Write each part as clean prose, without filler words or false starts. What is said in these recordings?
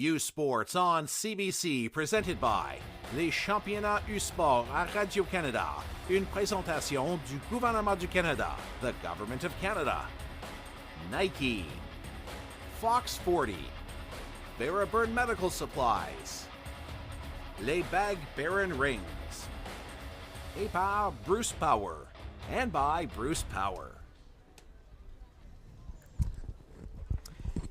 U-Sports on CBC, presented by les championnats U-Sport à Radio-Canada. Une présentation du gouvernement du Canada, the Government of Canada. Nike, Fox 40, Barabird Medical Supplies, Les Bag Baron Rings, et par Bruce Power, and by Bruce Power.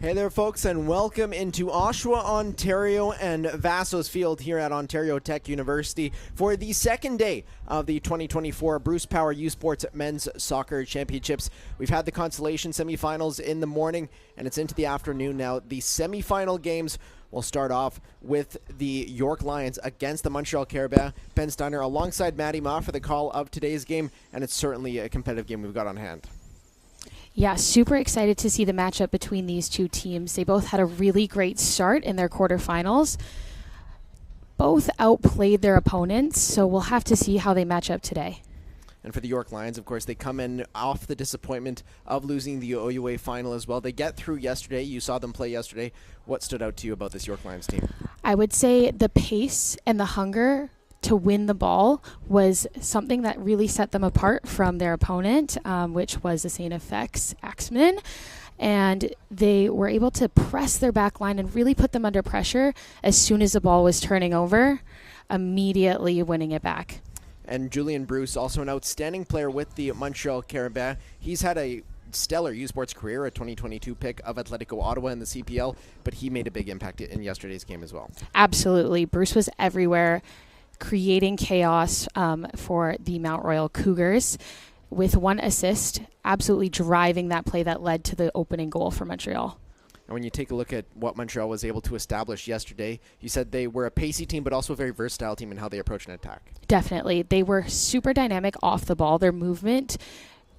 Hey there, folks, and welcome into Oshawa, Ontario, and Vaso's Field here at Ontario Tech University for the second day of the 2024 Bruce Power U Sports Men's Soccer Championships. We've had the consolation semifinals in the morning, and it's into the afternoon now. The semifinal games will start off with the York Lions against the Montreal Carabins. Ben Steiner alongside Matty Ma for the call of today's game, and it's certainly a competitive game we've got on hand. Yeah, super excited to see the matchup between these two teams. They both had a really great start in their quarterfinals. Both outplayed their opponents, so we'll have to see how they match up today. And for the York Lions, of course, they come in off the disappointment of losing the OUA final as well. They get through yesterday. You saw them play yesterday. What stood out to you about this York Lions team? I would say the pace and the hunger to win the ball was something that really set them apart from their opponent, which was the St. FX Axemen. And they were able to press their back line and really put them under pressure as soon as the ball was turning over, immediately winning it back. And Julian Bruce, also an outstanding player with the Montreal Carabins. He's had a stellar U Sports career, a 2022 pick of Atletico Ottawa in the CPL, but he made a big impact in yesterday's game as well. Absolutely. Bruce was everywhere, creating chaos for the Mount Royal Cougars with one assist, absolutely driving that play that led to the opening goal for Montreal. And when you take a look at what Montreal was able to establish yesterday, you said they were a pacey team, but also a very versatile team in how they approach an attack. Definitely. They were super dynamic off the ball. Their movement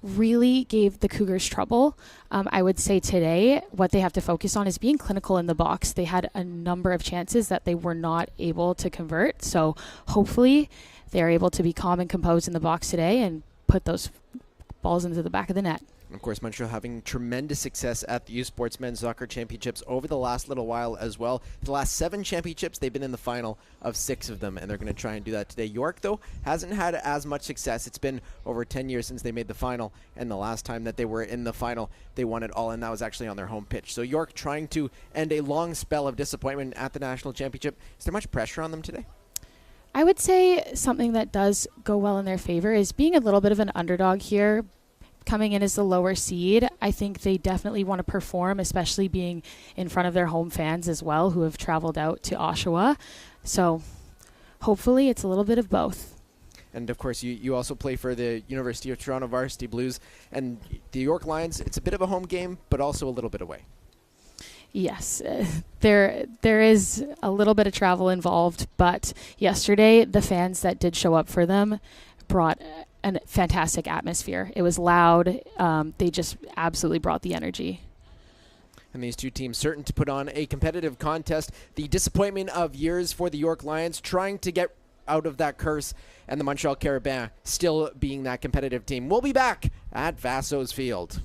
really gave the Cougars trouble. I would say today what they have to focus on is being clinical in the box. They had a number of chances that they were not able to convert. So hopefully they're able to be calm and composed in the box today and put those balls into the back of the net. And of course, Montreal having tremendous success at the U Sports Men's Soccer Championships over the last little while as well. The last 7 championships, they've been in the final of 6 of them, and they're going to try and do that today. York, though, hasn't had as much success. It's been over 10 years since they made the final, and the last time that they were in the final, they won it all, and that was actually on their home pitch. So York trying to end a long spell of disappointment at the national championship. Is there much pressure on them today? I would say something that does go well in their favor is being a little bit of an underdog here. Coming in as the lower seed, I think they definitely want to perform, especially being in front of their home fans as well, who have traveled out to Oshawa. So hopefully it's a little bit of both. And of course, you also play for the University of Toronto Varsity Blues. And the York Lions, it's a bit of a home game, but also a little bit away. Yes, there is a little bit of travel involved, but yesterday the fans that did show up for them brought a fantastic atmosphere. It was loud. They just absolutely brought the energy. And these two teams certain to put on a competitive contest. The disappointment of years for the York Lions, trying to get out of that curse, and the Montreal Carabins still being that competitive team. We'll be back at Vaso's Field.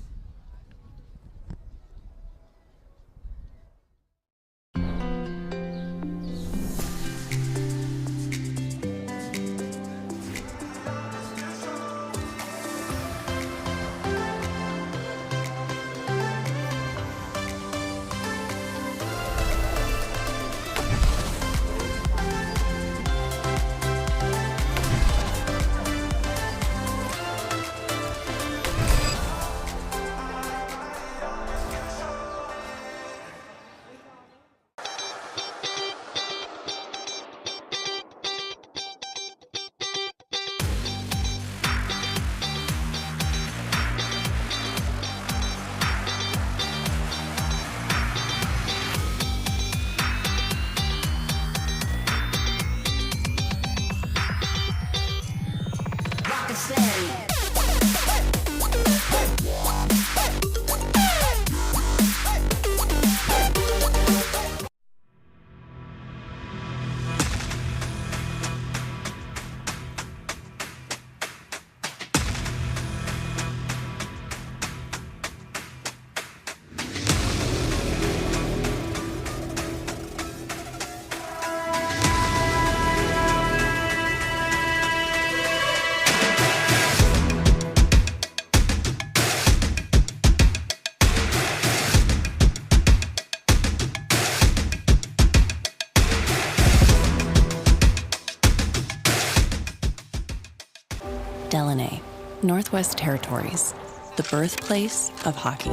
Delaney, Northwest Territories, the birthplace of hockey.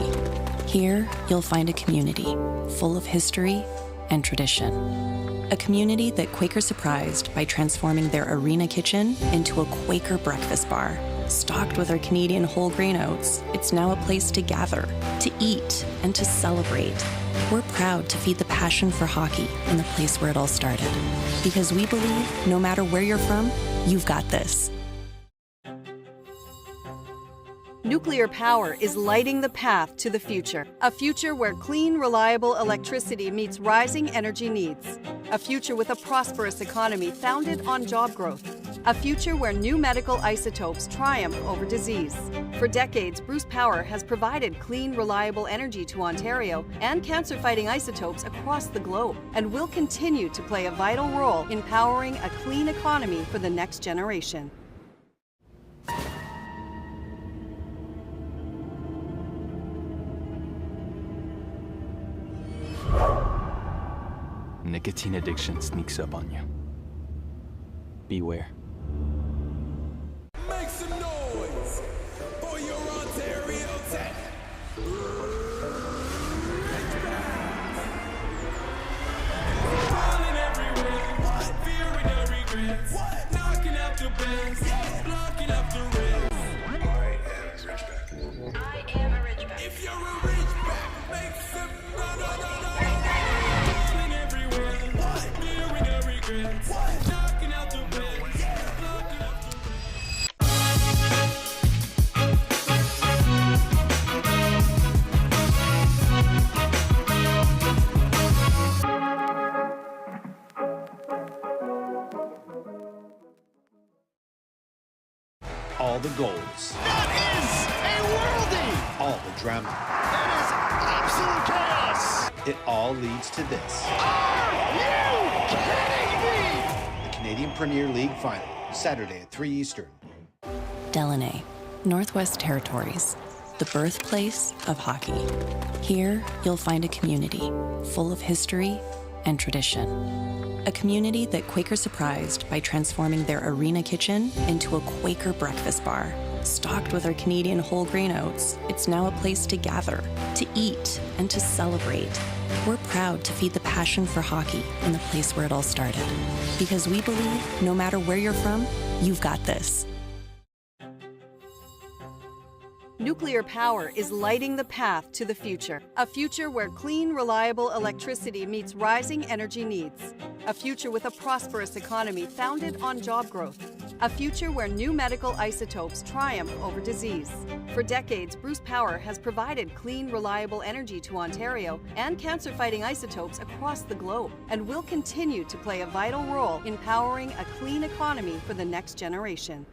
Here, you'll find a community full of history and tradition. A community that Quaker surprised by transforming their arena kitchen into a Quaker breakfast bar. Stocked with our Canadian whole grain oats, it's now a place to gather, to eat, and to celebrate. We're proud to feed the passion for hockey in the place where it all started. Because we believe no matter where you're from, you've got this. Nuclear power is lighting the path to the future. A future where clean, reliable electricity meets rising energy needs. A future with a prosperous economy founded on job growth. A future where new medical isotopes triumph over disease. For decades, Bruce Power has provided clean, reliable energy to Ontario and cancer-fighting isotopes across the globe, and will continue to play a vital role in powering a clean economy for the next generation. Nicotine addiction sneaks up on you. Beware. Make some noise for your Ontario Tech. Falling everywhere, fearing no regrets. Knocking out the bands, blocking up the reds. I am a Ridgeback. If you're a Ridgeback, make some falling everywhere, fearing no regrets. Knocking out the bands, blocking up the All the goals, That is a worldie! all the drama, That is absolute chaos! it all leads to this. Are you kidding me? The Canadian Premier League Final, Saturday at 3 Eastern. Delaney, Northwest Territories, the birthplace of hockey. Here, you'll find a community full of history and tradition. A community that Quaker surprised by transforming their arena kitchen into a Quaker breakfast bar. Stocked with our Canadian whole grain oats, it's now a place to gather, to eat, and to celebrate. We're proud to feed the passion for hockey in the place where it all started. Because we believe no matter where you're from, you've got this. Nuclear power is lighting the path to the future. A future where clean, reliable electricity meets rising energy needs. A future with a prosperous economy founded on job growth. A future where new medical isotopes triumph over disease. For decades, Bruce Power has provided clean, reliable energy to Ontario and cancer-fighting isotopes across the globe, and will continue to play a vital role in powering a clean economy for the next generation.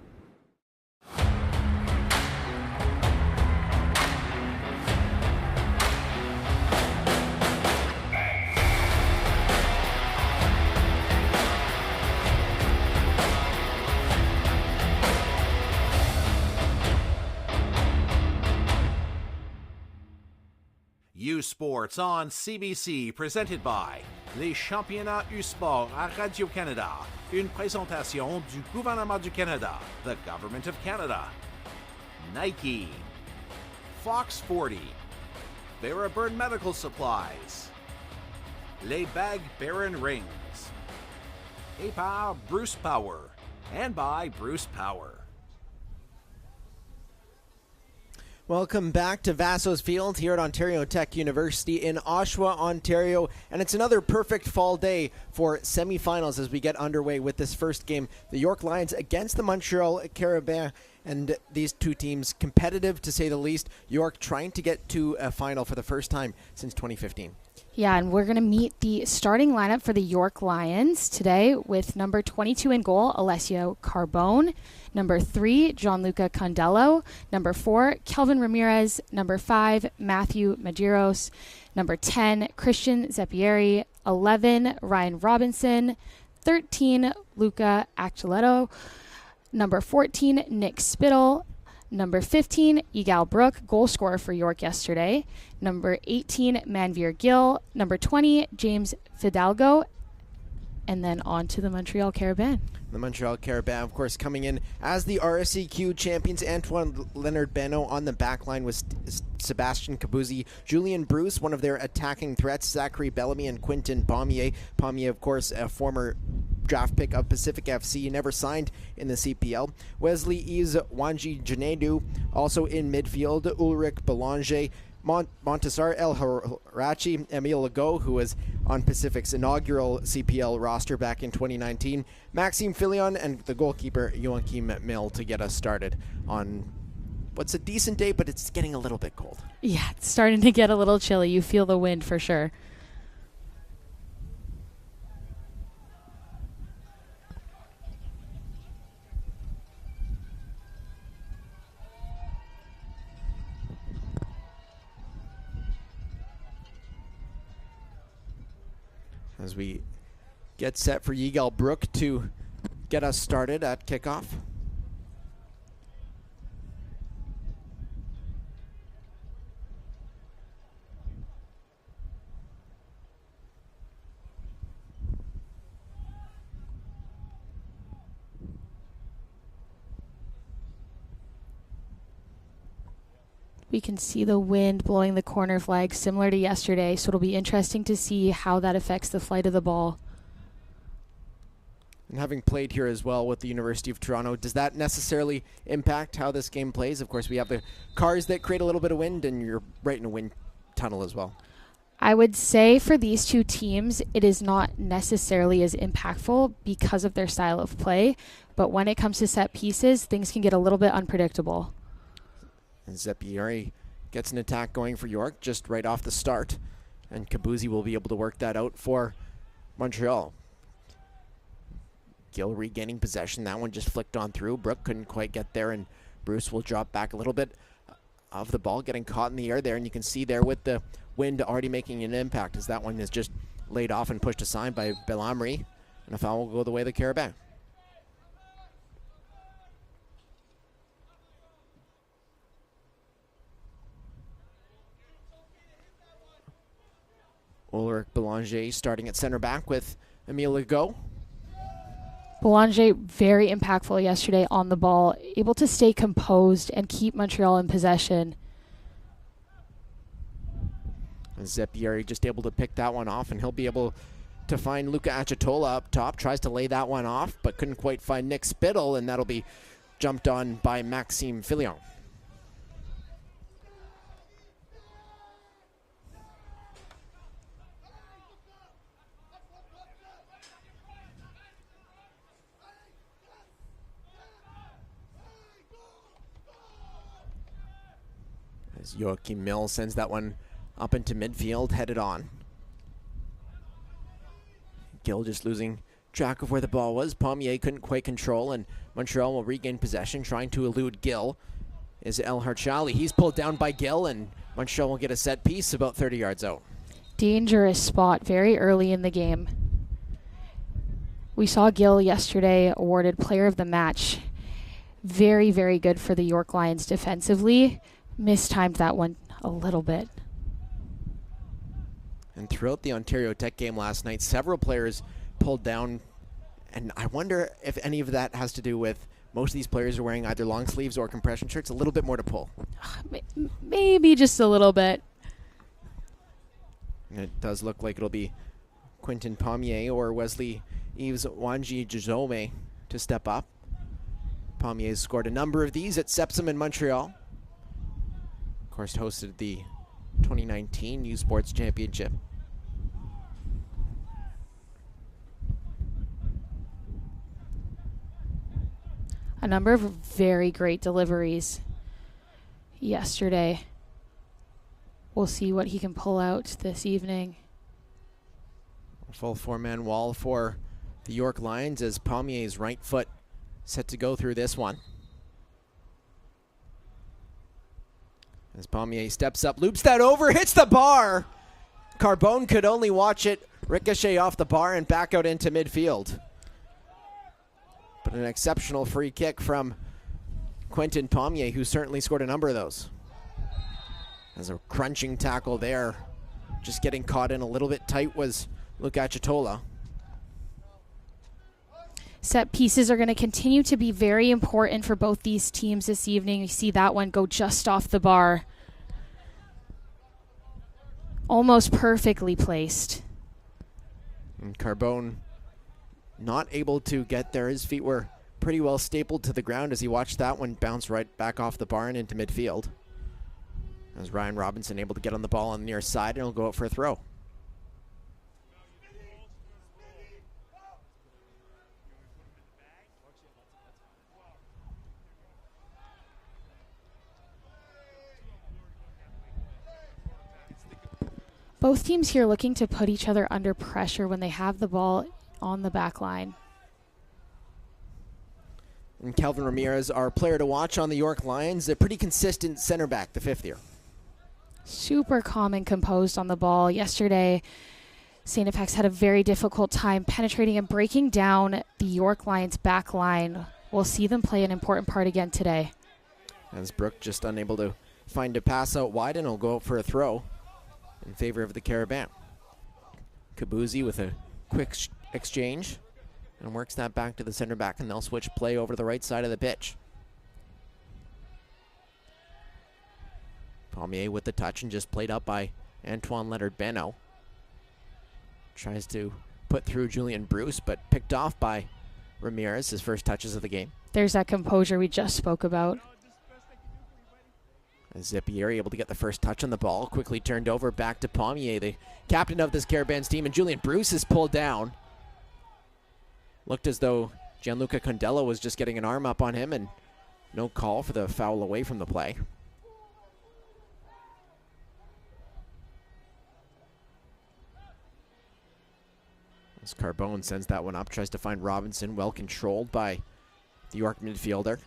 U Sports on CBC, presented by les championnats U Sport à Radio-Canada, une présentation du gouvernement du Canada, the Government of Canada. Nike, Fox 40, Barabird Medical Supplies, Les Bag Baron Rings, et par Bruce Power, and by Bruce Power. Welcome back to Vaso's Field here at Ontario Tech University in Oshawa, Ontario. And it's another perfect fall day for semifinals as we get underway with this first game. The York Lions against the Montreal Carabins. And these two teams competitive, to say the least. York trying to get to a final for the first time since 2015. Yeah, and we're going to meet the starting lineup for the York Lions today with number 22 in goal, Alessio Carbone. Number 3, Gianluca Condello. Number 4, Kelvin Ramirez. Number 5, Matthew Maderos. Number 10, Christian Zeppieri. 11, Ryan Robinson. 13, Luca Acciletto. Number 14, Nick Spittle. Number 15, Egal Brook, goal scorer for York yesterday. Number 18, Manveer Gill. Number 20, James Fidalgo. and then on to the Montreal Carabin. The Montreal Carabin, of course, coming in as the RSEQ champions. Antoine Leonard-Beno on the back line with Sebastian Kabuzzi, Julian Bruce, one of their attacking threats, Zachary Bellamy, and Quintin Pommier. Pommier, of course, a former draft pick of Pacific FC, never signed in the CPL. Wesley Yves Wanji Janedu, also in midfield. Ulrich Belanger, Montasar El Harachi, Emile Legault, who was on Pacific's inaugural CPL roster back in 2019, Maxime Filion, and the goalkeeper Joachim Mill to get us started on what's a decent day, but it's getting a little bit cold. Yeah, it's starting to get a little chilly. You feel the wind for sure. As we get set for Yigal Brook to get us started at kickoff. We can see the wind blowing the corner flag similar to yesterday, so it'll be interesting to see how that affects the flight of the ball. And having played here as well with the University of Toronto, does that necessarily impact how this game plays? Of course, we have the cars that create a little bit of wind, and you're right in a wind tunnel as well. I would say for these two teams, it is not necessarily as impactful because of their style of play, but when it comes to set pieces, things can get a little bit unpredictable. And Zepieri gets an attack going for York just right off the start. And Kabuzzi will be able to work that out for Montreal. Gill regaining possession. That one just flicked on through. Brook couldn't quite get there, and Bruce will drop back a little bit of the ball, getting caught in the air there. And you can see there with the wind already making an impact as that one is just laid off and pushed aside by Bellamry. And a foul will go the way of the Carabin. Ulrich Belanger starting at center back with Emile Legault. Belanger, very impactful yesterday on the ball, able to stay composed and keep Montreal in possession. And Zepieri just able to pick that one off, and he'll be able to find Luca Achitola up top. Tries to lay that one off, but couldn't quite find Nick Spittle, and that'll be jumped on by Maxime Filion. As Joachim Mill sends that one up into midfield, headed on. Gill just losing track of where the ball was. Pommier couldn't quite control, and Montreal will regain possession, trying to elude Gill. Is El Harchali. He's pulled down by Gill, and Montreal will get a set piece about 30 yards out. Dangerous spot very early in the game. We saw Gill yesterday awarded Player of the Match. Very, very good for the York Lions defensively. Mistimed that one a little bit. And throughout the Ontario Tech game last night, several players pulled down, and I wonder if any of that has to do with most of these players are wearing either long sleeves or compression shirts, a little bit more to pull. Maybe just a little bit. And it does look like it'll be Quintin Pommier or Wesley Yves Wanji Jazome to step up. Pommier's scored a number of these at Sepsum in Montreal. Of course, hosted the 2019 U Sports Championship. A number of very great deliveries yesterday. We'll see what he can pull out this evening. A full four-man wall for the York Lions as Pommier's right foot set to go through this one. As Pommier steps up, loops that over, hits the bar. Carbone could only watch it ricochet off the bar and back out into midfield. But an exceptional free kick from Quintin Pommier, who certainly scored a number of those. As a crunching tackle there. Just getting caught in a little bit tight was Luca Achitola. Set pieces are going to continue to be very important for both these teams this evening. You see that one go just off the bar. Almost perfectly placed. And Carbone not able to get there. His feet were pretty well stapled to the ground as he watched that one bounce right back off the bar and into midfield. As Ryan Robinson able to get on the ball on the near side, and he'll go out for a throw. Both teams here looking to put each other under pressure when they have the ball on the back line. And Calvin Ramirez, our player to watch on the York Lions, a pretty consistent center back, the fifth year. Super calm and composed on the ball. Yesterday, St. FX had a very difficult time penetrating and breaking down the York Lions back line. We'll see them play an important part again today. As Brooke just unable to find a pass out wide, and he'll go out for a throw in favor of the Carabin. Kabuzi with a quick exchange and works that back to the center back, and they'll switch play over to the right side of the pitch. Pommier with the touch and just played up by Antoine Leonard-Beno. Tries to put through Julian Bruce, but picked off by Ramirez, his first touches of the game. There's that composure we just spoke about. Zippieri able to get the first touch on the ball, quickly turned over back to Pommier, the captain of this Carabin's team, and Julian Bruce is pulled down. Looked as though Gianluca Condello was just getting an arm up on him, and no call for the foul away from the play. As Carbone sends that one up, tries to find Robinson, well controlled by the York midfielder.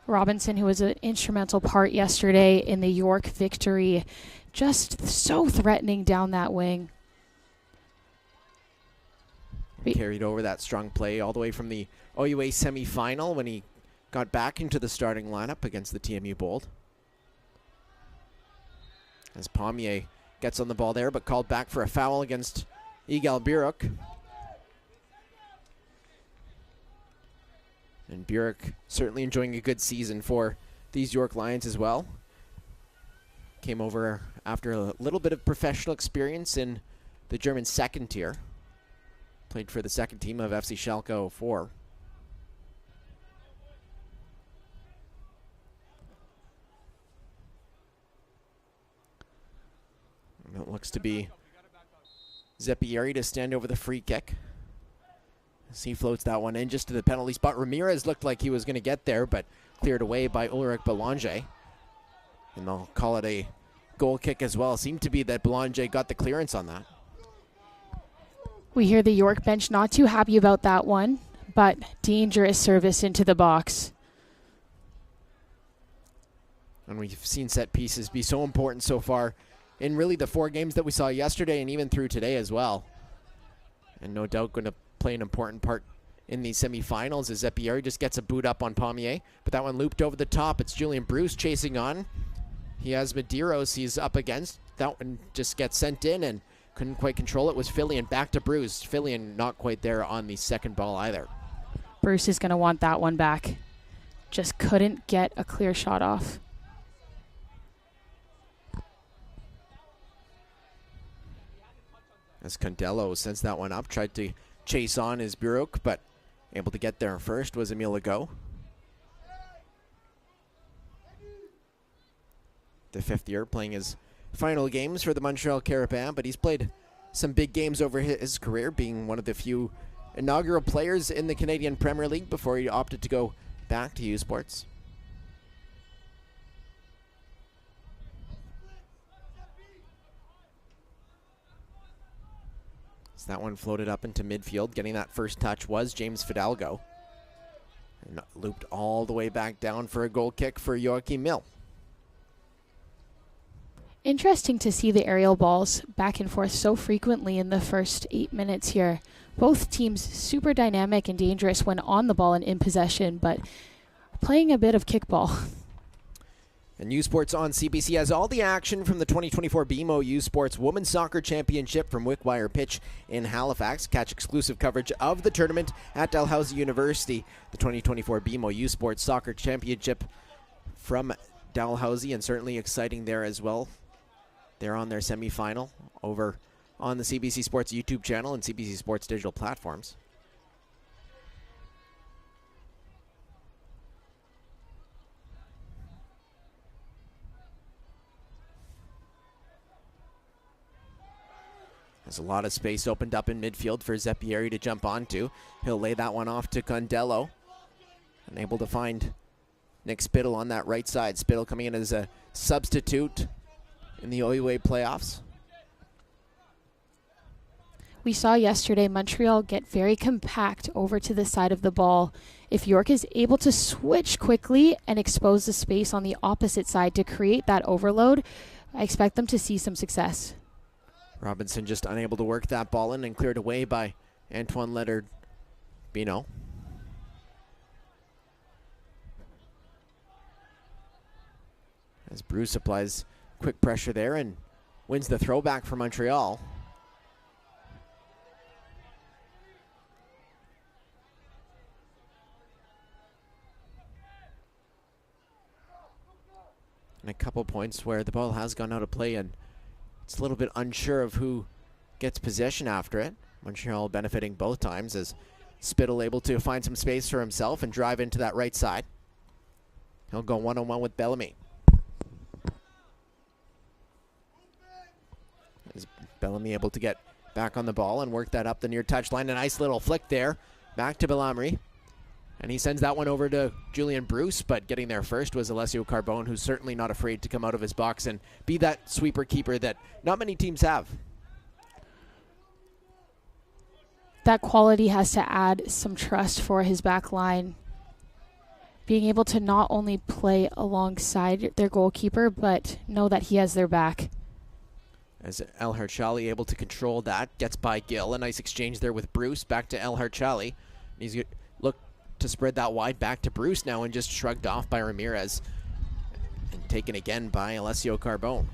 Robinson, who was an instrumental part yesterday in the York victory, just so threatening down that wing. Carried over that strong play all the way from the OUA semifinal when he got back into the starting lineup against the TMU Bold. As Pommier gets on the ball there, but called back for a foul against Igal Buruk. And Buruk certainly enjoying a good season for these York Lions as well. Came over after a little bit of professional experience in the German second tier. Played for the second team of FC Schalke 04. And it looks to be Zeppieri to stand over the free kick. As he floats that one in just to the penalty spot. Ramirez looked like he was going to get there, but cleared away by Ulrich Belanger. And they'll call it a goal kick as well. It seemed to be that Belanger got the clearance on that. We hear the York bench not too happy about that one, but dangerous service into the box. And we've seen set pieces be so important so far in really the 4 games that we saw yesterday and even through today as well. And no doubt going to play an important part in the semifinals as Zeppieri just gets a boot up on Pommier. But that one looped over the top. It's Julian Bruce chasing on. He has Medeiros he's up against. That one just gets sent in and couldn't quite control it. Was Fillion back to Bruce. Fillion not quite there on the second ball either. Bruce is going to want that one back. Just couldn't get a clear shot off. As Condello sends that one up, tried to chase on his Buruk, but able to get there first was Emile Legault. The fifth year playing his final games for the Montreal Carabin, but he's played some big games over his career, being one of the few inaugural players in the Canadian Premier League before he opted to go back to U Sports. That one floated up into midfield. Getting that first touch was James Fidalgo. And looped all the way back down for a goal kick for Joachim Mill. Interesting to see the aerial balls back and forth so frequently in the first 8 minutes here. Both teams super dynamic and dangerous when on the ball and in possession, but playing a bit of kickball. And U Sports on CBC has all the action from the 2024 BMO U Sports Women's Soccer Championship from Wickwire Pitch in Halifax. Catch exclusive coverage of the tournament at Dalhousie University. The 2024 BMO U Sports Soccer Championship from Dalhousie, and certainly exciting there as well. They're on their semifinal over on the CBC Sports YouTube channel and CBC Sports digital platforms. There's a lot of space opened up in midfield for Zeppieri to jump onto. He'll lay that one off to Condello. Unable to find Nick Spittle on that right side. Spittle coming in as a substitute in the OUA playoffs. We saw yesterday Montreal get very compact over to the side of the ball. If York is able to switch quickly and expose the space on the opposite side to create that overload, I expect them to see some success. Robinson just unable to work that ball in and cleared away by Antoine Leonard Bino. As Bruce applies quick pressure there and wins the throwback for Montreal. And a couple points where the ball has gone out of play and it's a little bit unsure of who gets possession after it. Montreal benefiting both times as Spittle able to find some space for himself and drive into that right side. He'll go one-on-one with Bellamy. Is Bellamy able to get back on the ball and work that up the near touchline? A nice little flick there. Back to Bellamry. And he sends that one over to Julian Bruce, but getting there first was Alessio Carbone, who's certainly not afraid to come out of his box and be that sweeper keeper that not many teams have. That quality has to add some trust for his back line. Being able to not only play alongside their goalkeeper, but know that he has their back. As El Harchali able to control that, gets by Gill. A nice exchange there with Bruce, back to El Harchali. He's look to spread that wide back to Bruce now and just shrugged off by Ramirez and taken again by Alessio Carbone.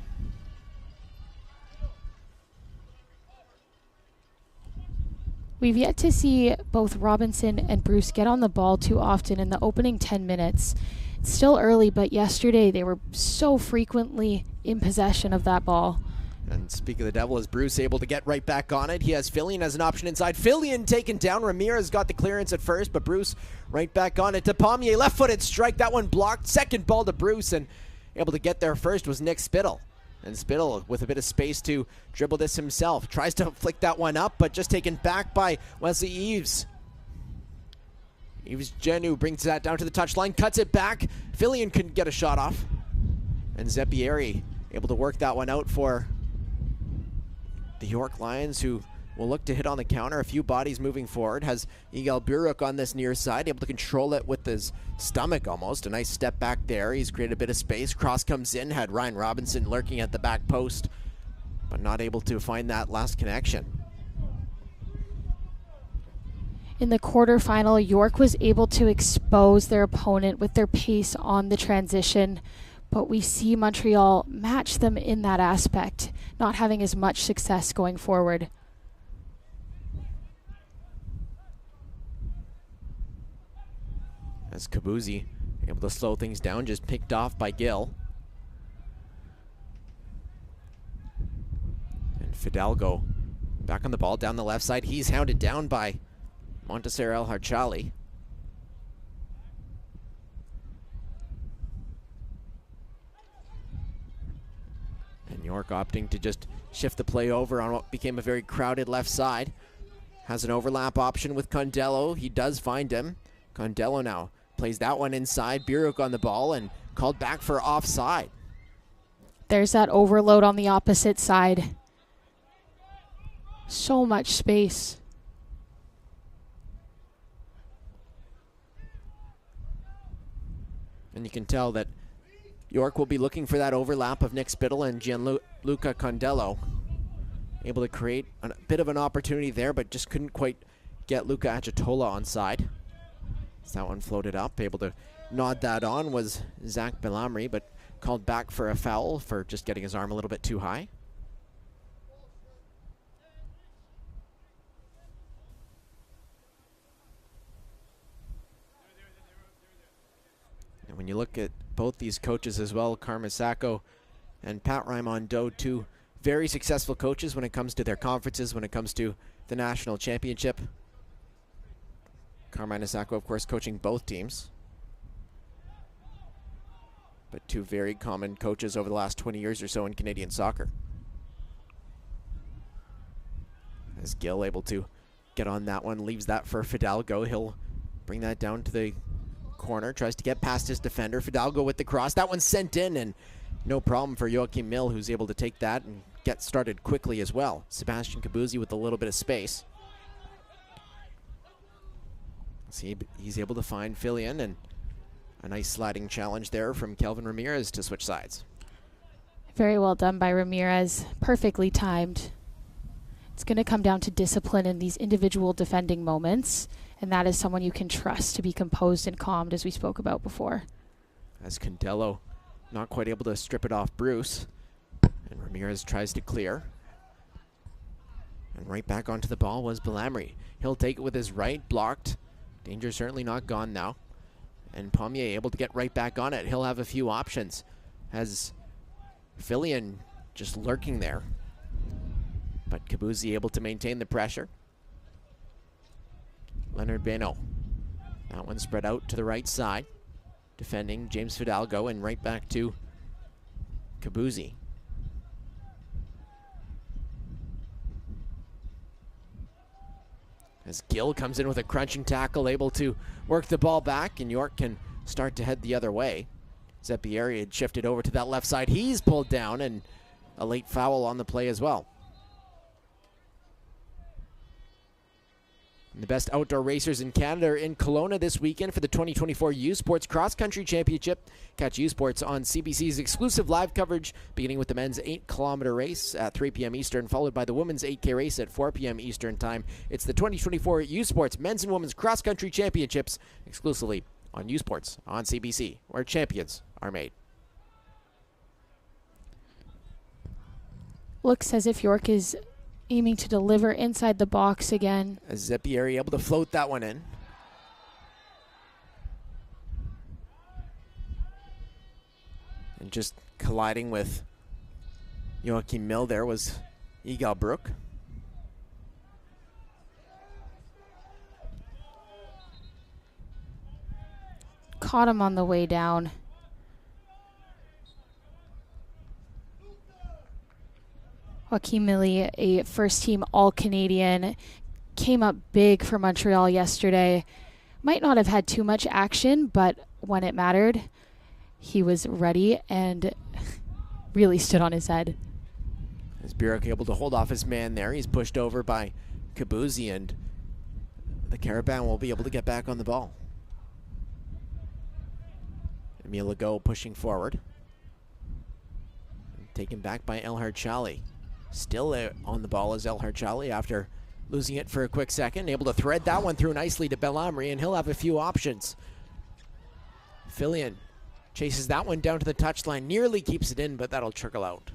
We've yet to see both Robinson and Bruce get on the ball too often in the opening 10 minutes. It's still early, but yesterday they were so frequently in possession of that ball. And speak of the devil, is Bruce able to get right back on it? He has Fillion as an option inside. Fillion taken down. Ramirez got the clearance at first, but Bruce right back on it to Pommier. Left-footed strike. That one blocked. Second ball to Bruce, and able to get there first was Nick Spittle. And Spittle with a bit of space to dribble this himself. Tries to flick that one up, but just taken back by Wesley Eves. Eves Genu brings that down to the touchline, cuts it back. Fillion couldn't get a shot off. And Zeppieri able to work that one out for the York Lions, who will look to hit on the counter. A few bodies moving forward. Has Igel Buruk on this near side, able to control it with his stomach almost. A nice step back there. He's created a bit of space. Cross comes in. Had Ryan Robinson lurking at the back post, but not able to find that last connection. In the quarterfinal, York was able to expose their opponent with their pace on the transition, but we see Montreal match them in that aspect, not having as much success going forward. As Kabuzi able to slow things down, just picked off by Gill. And Fidalgo back on the ball down the left side. He's hounded down by Monteser El Harchali. And York opting to just shift the play over on what became a very crowded left side. Has an overlap option with Condello. He does find him. Condello now plays that one inside. Buruk on the ball and called back for offside. There's that overload on the opposite side. So much space. And you can tell that York will be looking for that overlap of Nick Spittle and Gianluca Condello. Able to create a bit of an opportunity there, but just couldn't quite get Luca Achitola onside. So that one floated up. Able to nod that on was Zach Bellamry, but called back for a foul for just getting his arm a little bit too high. And when you look at both these coaches as well, Karmasako and Pat Raimondo, two very successful coaches when it comes to their conferences, when it comes to the national championship. Karmasako, of course, coaching both teams. But two very common coaches over the last 20 years or so in Canadian soccer. As Gill able to get on that one, leaves that for Fidalgo. He'll bring that down to the corner, tries to get past his defender. Fidalgo with the cross. That one's sent in, and no problem for Joachim Mill, who's able to take that and get started quickly as well. Sebastian Kabuzzi with a little bit of space. See, he's able to find Fillion, and a nice sliding challenge there from Kelvin Ramirez to switch sides. Very well done by Ramirez. Perfectly timed. It's going to come down to discipline in these individual defending moments, and that is someone you can trust to be composed and calmed, as we spoke about before. As Condello not quite able to strip it off Bruce, and Ramirez tries to clear. And right back onto the ball was Bellamry. He'll take it with his right, blocked. Danger certainly not gone now. And Pommier able to get right back on it. He'll have a few options. Has Fillion just lurking there. But Kabuzzi able to maintain the pressure. Leonard Beno. That one spread out to the right side. Defending James Fidalgo, and right back to Kabuzzi. As Gill comes in with a crunching tackle, able to work the ball back, and York can start to head the other way. Zeppieri had shifted over to that left side. He's pulled down, and a late foul on the play as well. And the best outdoor racers in Canada are in Kelowna this weekend for the 2024 U Sports Cross Country Championship. Catch U Sports on CBC's exclusive live coverage, beginning with the men's 8-kilometer race at 3 p.m. Eastern, followed by the women's 8K race at 4 p.m. Eastern time. It's the 2024 U Sports Men's and Women's Cross Country Championships, exclusively on U Sports on CBC, where champions are made. Looks as if York is aiming to deliver inside the box again. As Zeppieri able to float that one in. And just colliding with Joachim Mill there was Egal Brook. Caught him on the way down. Joaquin Millie, a first-team All-Canadian, came up big for Montreal yesterday. Might not have had too much action, but when it mattered, he was ready and really stood on his head. As Burek able to hold off his man there, he's pushed over by Kabuzzi, and the Caravan will be able to get back on the ball. Emile Legault pushing forward. Taken back by Elhard Chali. Still on the ball is Elhard Chali after losing it for a quick second. Able to thread that one through nicely to Bellamry, and he'll have a few options. Fillion chases that one down to the touchline. Nearly keeps it in, but that'll trickle out.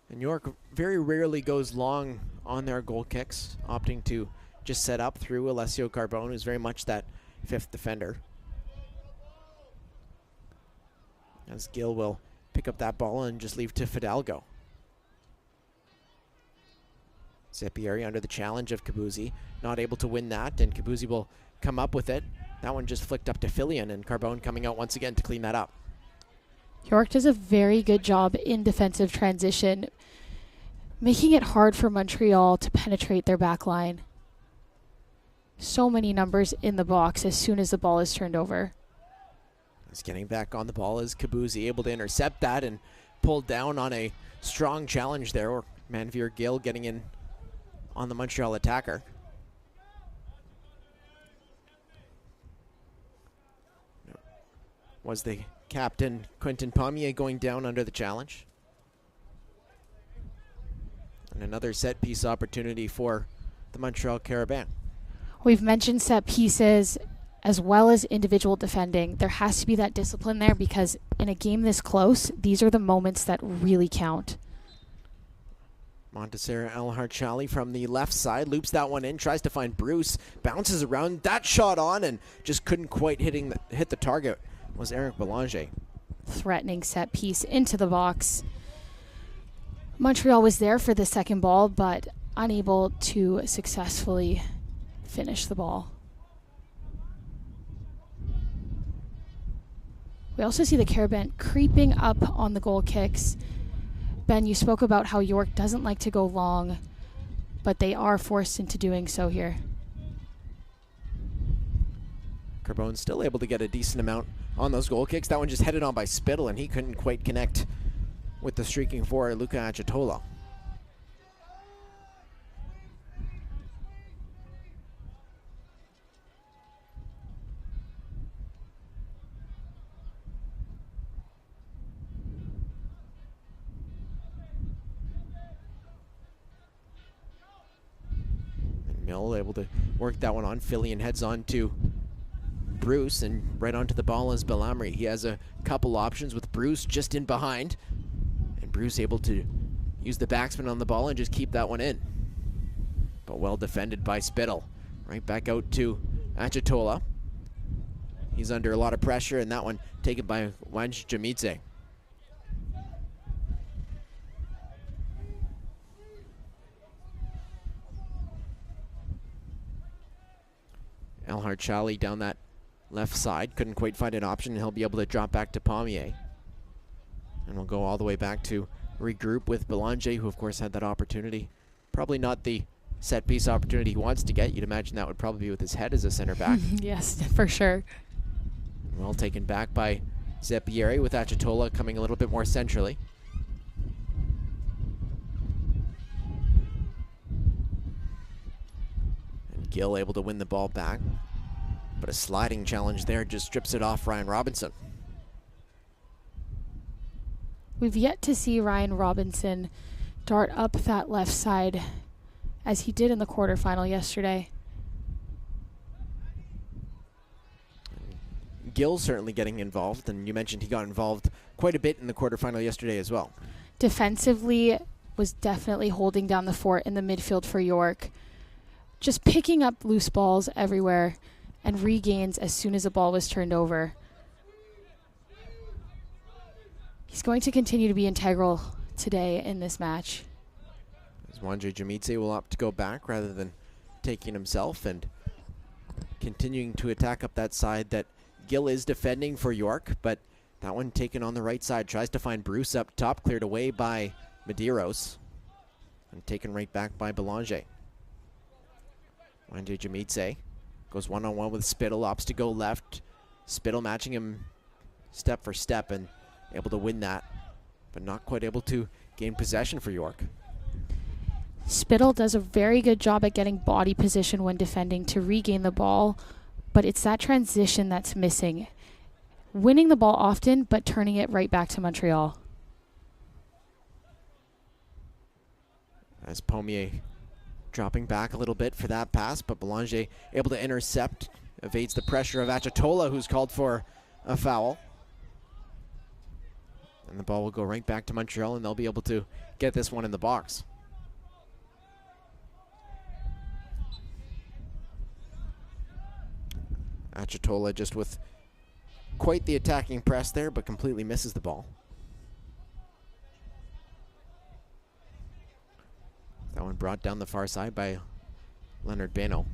And York very rarely goes long on their goal kicks, opting to just set up through Alessio Carbone, who's very much that fifth defender. As Gill will pick up that ball and just leave to Fidalgo. Zeppieri under the challenge of Kabuzzi, not able to win that, and Kabuzzi will come up with it. That one just flicked up to Fillion, and Carbone coming out once again to clean that up. York does a very good job in defensive transition, making it hard for Montreal to penetrate their back line. So many numbers in the box as soon as the ball is turned over. He's getting back on the ball as Kabuzzi able to intercept that and pulled down on a strong challenge there, or Manveer Gill getting in on the Montreal attacker. Was the captain, Quentin Pommier, going down under the challenge? And another set piece opportunity for the Montreal Carabins. We've mentioned set pieces as well as individual defending. There has to be that discipline there because in a game this close, these are the moments that really count. Montserrat El-Harchali from the left side loops that one in, tries to find Bruce, bounces around, that shot on, and just couldn't quite hit the target was Eric Belanger. Threatening set piece into the box. Montreal was there for the second ball, but unable to successfully finish the ball. We also see the Carabins creeping up on the goal kicks. Ben, you spoke about how York doesn't like to go long, but they are forced into doing so here. Carbone still able to get a decent amount on those goal kicks. That one just headed on by Spittle, and he couldn't quite connect with the streaking forward, Luca Acitola. Mill able to work that one on. Fillion heads on to Bruce, and right onto the ball is Bellamry. He has a couple options with Bruce just in behind, and Bruce able to use the backspin on the ball and just keep that one in. But well defended by Spittle. Right back out to Acitola. He's under a lot of pressure, and that one taken by Wanj Jamitse. El-Harchali down that left side. Couldn't quite find an option, and he'll be able to drop back to Pommier. And we'll go all the way back to regroup with Belanger, who of course had that opportunity. Probably not the set piece opportunity he wants to get. You'd imagine that would probably be with his head as a center back. Yes, for sure. Well taken back by Zeppieri, with Acitola coming a little bit more centrally. Gill able to win the ball back, but a sliding challenge there just strips it off Ryan Robinson. We've yet to see Ryan Robinson dart up that left side as he did in the quarterfinal yesterday. Gill certainly getting involved, and you mentioned he got involved quite a bit in the quarterfinal yesterday as well. Defensively was definitely holding down the fort in the midfield for York. Just picking up loose balls everywhere and regains as soon as a ball was turned over. He's going to continue to be integral today in this match. As Wanje Jamitse will opt to go back rather than taking himself and continuing to attack up that side that Gill is defending for York, but that one taken on the right side. Tries to find Bruce up top, cleared away by Medeiros, and taken right back by Belanger. Wanje Jamitse goes one-on-one with Spittle, opts to go left. Spittle matching him step for step and able to win that, but not quite able to gain possession for York. Spittle does a very good job at getting body position when defending to regain the ball, but it's that transition that's missing. Winning the ball often, but turning it right back to Montreal. As Pommier dropping back a little bit for that pass, but Belanger able to intercept, evades the pressure of Acitola, who's called for a foul. And the ball will go right back to Montreal, and they'll be able to get this one in the box. Acitola just with quite the attacking press there, but completely misses the ball. That one brought down the far side by Leonard Beno.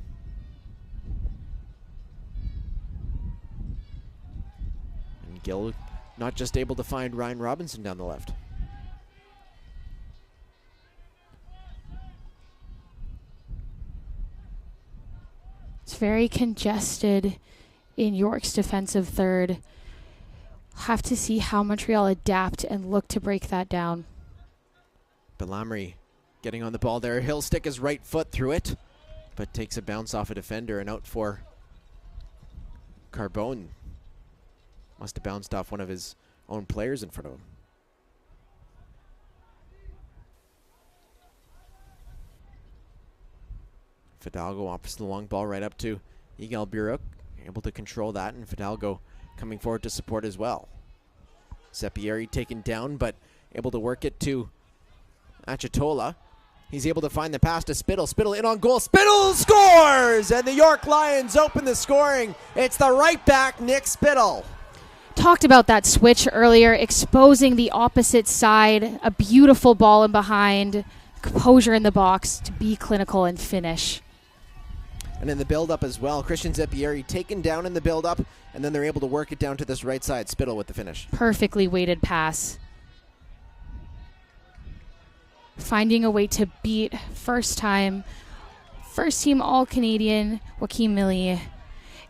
And Gill not just able to find Ryan Robinson down the left. It's very congested in York's defensive third. Have to see how Montreal adapt and look to break that down. Bellamry getting on the ball there. He'll stick his right foot through it, but takes a bounce off a defender and out for Carbone. Must have bounced off one of his own players in front of him. Fidalgo opposite the long ball right up to Miguel Buruk. Able to control that, and Fidalgo coming forward to support as well. Zepieri taken down, but able to work it to Achitola. He's able to find the pass to Spittle. Spittle in on goal. Spittle scores! And the York Lions open the scoring. It's the right back, Nick Spittle. Talked about that switch earlier, exposing the opposite side. A beautiful ball in behind. Composure in the box to be clinical and finish. And in the build-up as well, Christian Zepieri taken down in the build-up, and then they're able to work it down to this right side. Spittle with the finish. Perfectly weighted pass. Finding a way to beat first team All-Canadian Joaquim Millie.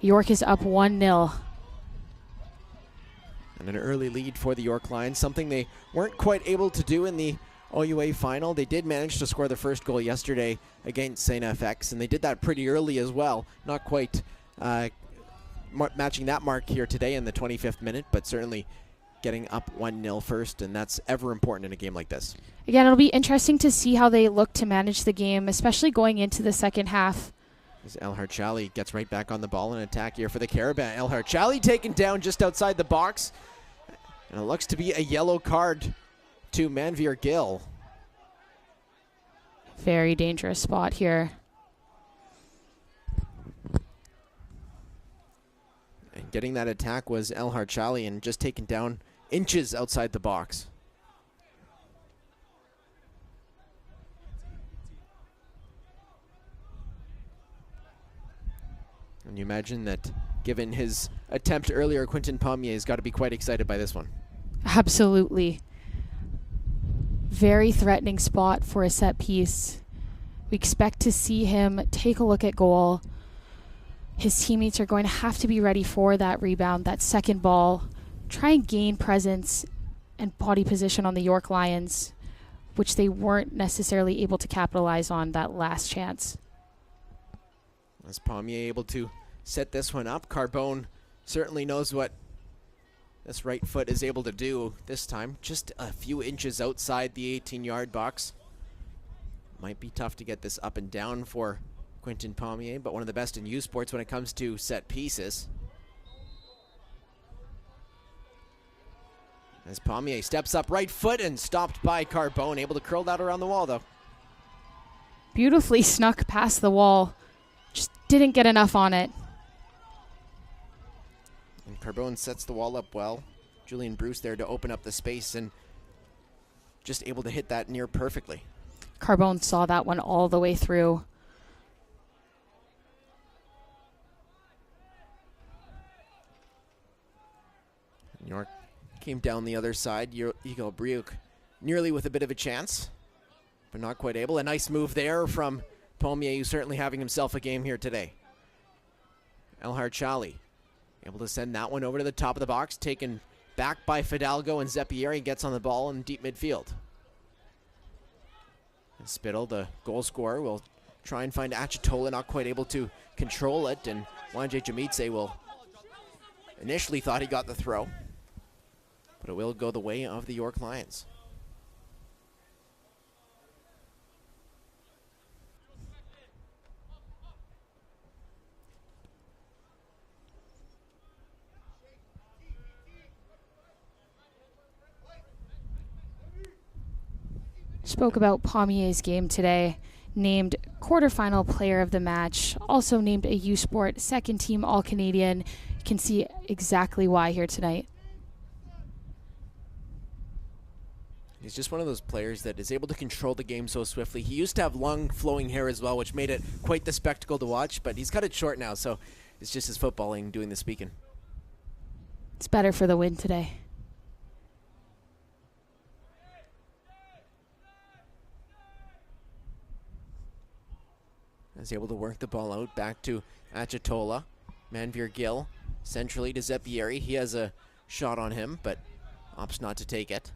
York is up 1-0. And an early lead for the York Lions, something they weren't quite able to do in the OUA final. They did manage to score the first goal yesterday against St. FX, and they did that pretty early as well. Not quite matching that mark here today in the 25th minute, but certainly getting up 1-0 first, and that's ever important in a game like this. Again, it'll be interesting to see how they look to manage the game, especially going into the second half. As El Harchali gets right back on the ball and attack here for the Carabin. El Harchali taken down just outside the box, and it looks to be a yellow card to Manveer Gill. Very dangerous spot here. And getting that attack was El Harchali, and just taken down inches outside the box. And you imagine that given his attempt earlier, Quentin Pommier has got to be quite excited by this one. Absolutely. Very threatening spot for a set piece. We expect to see him take a look at goal. His teammates are going to have to be ready for that rebound, that second ball, try and gain presence and body position on the York Lions, which they weren't necessarily able to capitalize on that last chance. As Pommier able to set this one up, Carbone certainly knows what this right foot is able to do this time. Just a few inches outside the 18-yard box. Might be tough to get this up and down for Quentin Pommier, but one of the best in U Sports when it comes to set pieces. As Pommier steps up right foot and stopped by Carbone, able to curl that around the wall though. Beautifully snuck past the wall. Just didn't get enough on it. And Carbone sets the wall up well. Julian Bruce there to open up the space and just able to hit that near perfectly. Carbone saw that one all the way through. York came down the other side. Igor Briuk nearly with a bit of a chance, but not quite able. A nice move there from Pommier, who's certainly having himself a game here today. El Harchali able to send that one over to the top of the box, taken back by Fidalgo, and Zepieri gets on the ball in deep midfield. And Spittle, the goal scorer, will try and find Achitola, not quite able to control it, and Wanje Jamitse will initially thought he got the throw, but it will go the way of the York Lions. Spoke about Pommier's game today. Named quarterfinal player of the match. Also named a U Sport second team All-Canadian. You can see exactly why here tonight. He's just one of those players that is able to control the game so swiftly. He used to have long flowing hair as well, which made it quite the spectacle to watch, but he's cut it short now, so it's just his footballing doing the speaking. It's better for the win today. Is able to work the ball out back to Achitola. Manveer Gill centrally to Zepieri. He has a shot on him, but opts not to take it.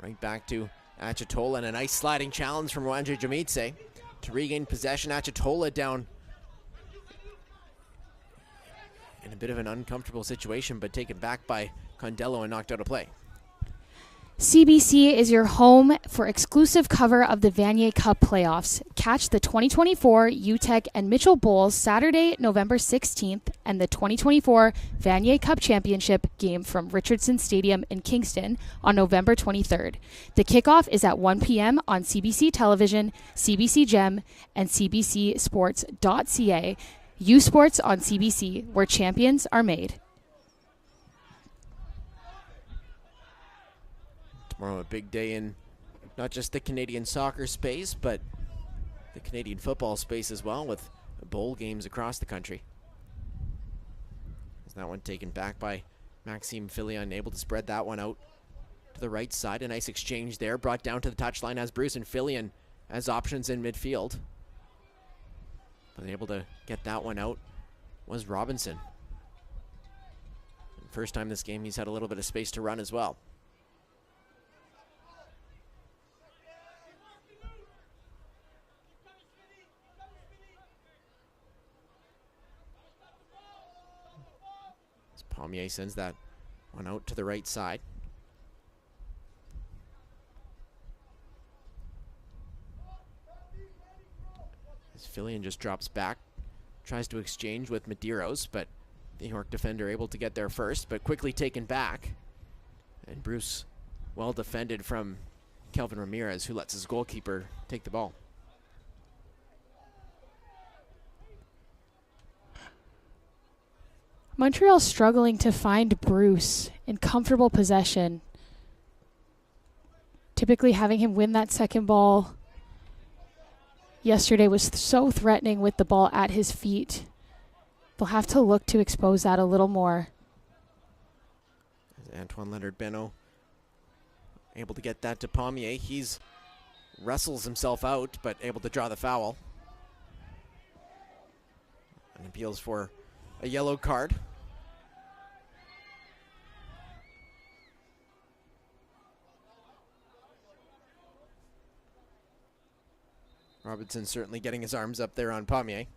Right back to Achitola, and a nice sliding challenge from Wanje Jamitse to regain possession. Achitola down in a bit of an uncomfortable situation, but taken back by Condello and knocked out of play. CBC is your home for exclusive cover of the Vanier Cup playoffs. Catch the 2024 UTEC and Mitchell Bowls Saturday, November 16th, and the 2024 Vanier Cup Championship game from Richardson Stadium in Kingston on November 23rd. The kickoff is at 1 p.m. on CBC Television, CBC Gem, and cbcsports.ca. U Sports on CBC, where champions are made. Tomorrow, a big day in not just the Canadian soccer space, but the Canadian football space as well, with bowl games across the country. Is that one taken back by Maxime Filion, able to spread that one out to the right side. A nice exchange there, brought down to the touchline as Bruce, and Filion as options in midfield. But able to get that one out was Robinson. First time this game, he's had a little bit of space to run as well. Pommier sends that one out to the right side. As Filion just drops back, tries to exchange with Medeiros, but the York defender able to get there first, but quickly taken back. And Bruce well defended from Kelvin Ramirez, who lets his goalkeeper take the ball. Montreal struggling to find Bruce in comfortable possession. Typically having him win that second ball yesterday was so threatening with the ball at his feet. They'll have to look to expose that a little more. Antoine Leonard-Beno able to get that to Pommier. He's wrestles himself out, but able to draw the foul. And appeals for a yellow card. Robinson certainly getting his arms up there on Pommier.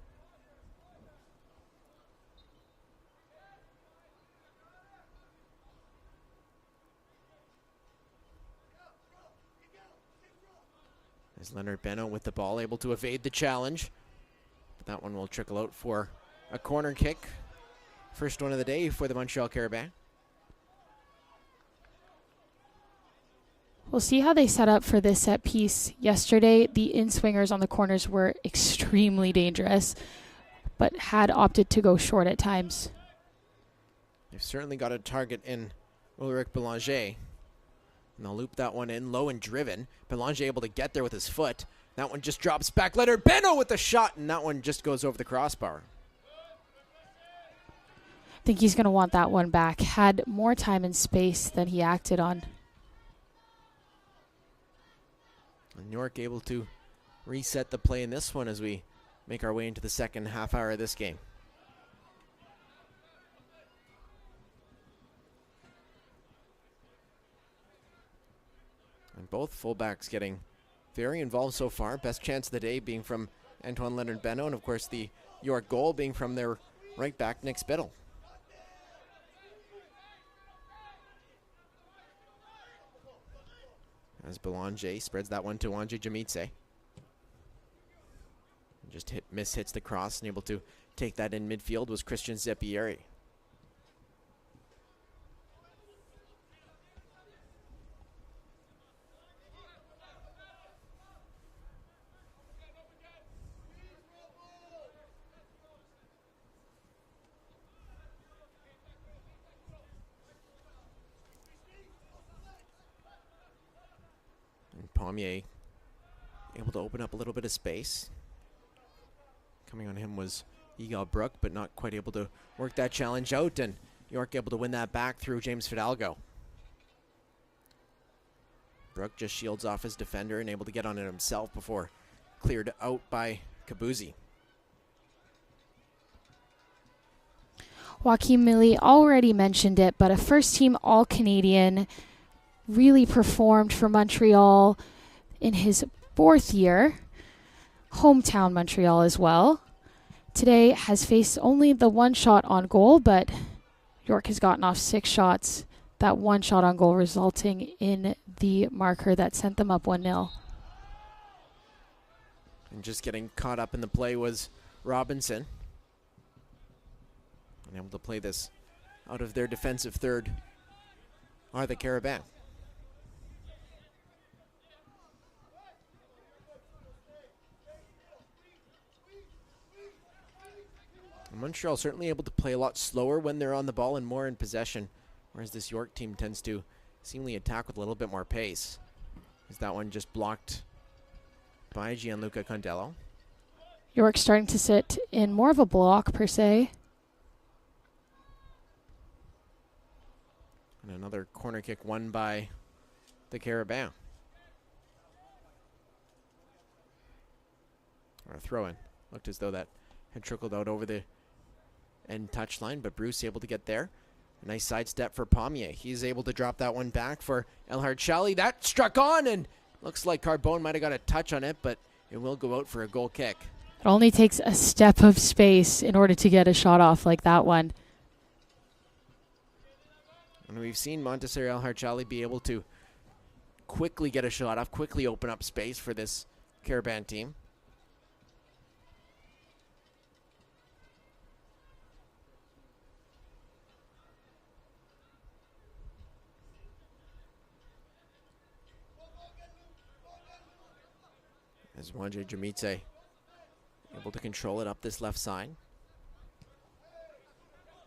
As Leonard-Beno with the ball, able to evade the challenge. But that one will trickle out for a corner kick. First one of the day for the Montreal Carabins. We'll see how they set up for this set piece. Yesterday, the in-swingers on the corners were extremely dangerous, but had opted to go short at times. They've certainly got a target in Ulrich Belanger. And they'll loop that one in, low and driven. Belanger able to get there with his foot. That one just drops back. Leonard-Beno with the shot, and that one just goes over the crossbar. I think he's going to want that one back. Had more time and space than he acted on. And York able to reset the play in this one as we make our way into the second half hour of this game. And both fullbacks getting very involved so far. Best chance of the day being from Antoine Leonard-Beno, and of course the York goal being from their right back, Nick Spittle. As Belanger spreads that one to Wanje Jamitse. Just hits the cross, and able to take that in midfield was Christian Zeppieri. Pommier able to open up a little bit of space. Coming on him was Yigal Brook, but not quite able to work that challenge out, and York able to win that back through James Fidalgo. Brook just shields off his defender and able to get on it himself before cleared out by Kabuzi. Joaquin Millie already mentioned it, but a first-team All-Canadian, really performed for Montreal in his fourth year. Hometown Montreal as well. today has faced only the one shot on goal, but York has gotten off 6 shots. That one shot on goal resulting in the marker that sent them up 1-0. And just getting caught up in the play was Robinson. Unable to play this out of their defensive third are the Carabins. Montreal certainly able to play a lot slower when they're on the ball and more in possession, whereas this York team tends to seemingly attack with a little bit more pace. Is that one just blocked by Gianluca Condello? York starting to sit in more of a block per se. And another corner kick won by the Carabins. Or a throw-in. Looked as though that had trickled out over the end touchline, but Bruce able to get there. A nice sidestep for Pommier. He's able to drop that one back for Elhard Shally. That struck on, and looks like Carbone might have got a touch on it, but it will go out for a goal kick. It only takes a step of space in order to get a shot off like that one. And we've seen Montessori Elhard Shally be able to quickly get a shot off, quickly open up space for this Carabin team. As Wanje Jamitse able to control it up this left side.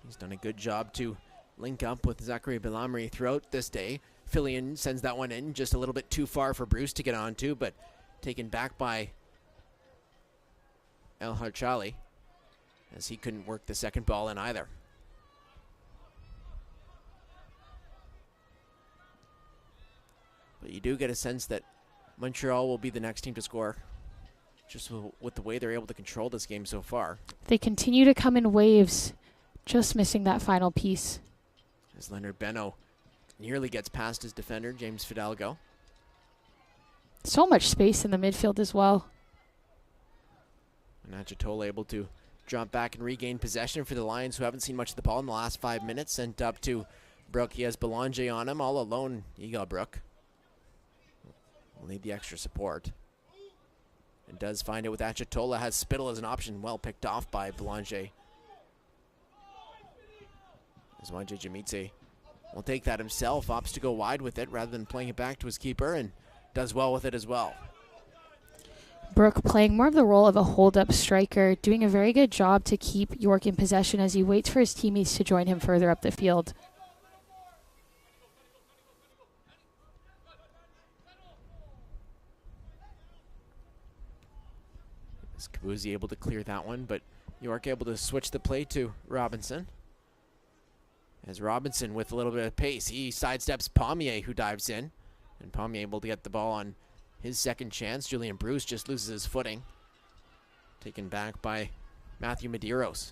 He's done a good job to link up with Zachary Belamri throughout this day. Fillion sends that one in just a little bit too far for Bruce to get onto, but taken back by Elhard Shally, as he couldn't work the second ball in either. But you do get a sense that Montreal will be the next team to score, just with the way they're able to control this game so far. They continue to come in waves, just missing that final piece. As Leonard Benno nearly gets past his defender, James Fidalgo. So much space in the midfield as well. And Achitola able to drop back and regain possession for the Lions, who haven't seen much of the ball in the last 5 minutes. Sent up to Brook. He has Belanger on him, all alone. Eagle Brook will need the extra support. And does find it with Achitola. Has Spittle as an option. Well picked off by Belanger. As Wanje Jamitse will take that himself. Opts to go wide with it rather than playing it back to his keeper, and does well with it as well. Brook playing more of the role of a hold-up striker, doing a very good job to keep York in possession as he waits for his teammates to join him further up the field. Is Kabuzi able to clear that one, but York able to switch the play to Robinson. As Robinson with a little bit of pace, he sidesteps Pommier, who dives in. And Pommier able to get the ball on his second chance. Julian Bruce just loses his footing. Taken back by Matthew Medeiros.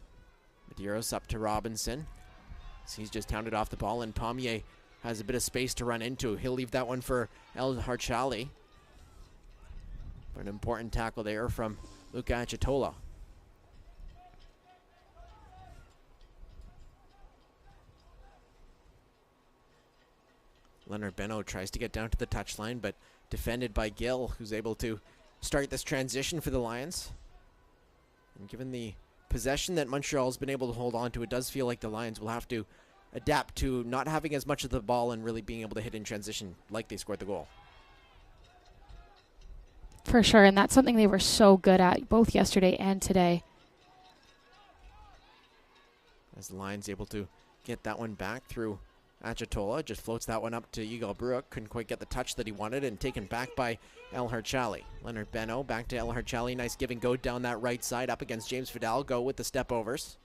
Medeiros up to Robinson. So he's just hounded off the ball, and Pommier has a bit of space to run into. He'll leave that one for Elhard Shally. But an important tackle there from Luca Achitola. Leonard Benno tries to get down to the touchline, but defended by Gill, who's able to start this transition for the Lions. And given the possession that Montreal's been able to hold on to, it does feel like the Lions will have to adapt to not having as much of the ball and really being able to hit in transition like they scored the goal. For sure, and that's something they were so good at both yesterday and today. As the Lions able to get that one back through Achitola, just floats that one up to Eagle Brook. Couldn't quite get the touch that he wanted, and taken back by Elhard Shally. Leonard Benno back to Elhard Shally. Nice give and go down that right side up against James Fidalgo with the step overs.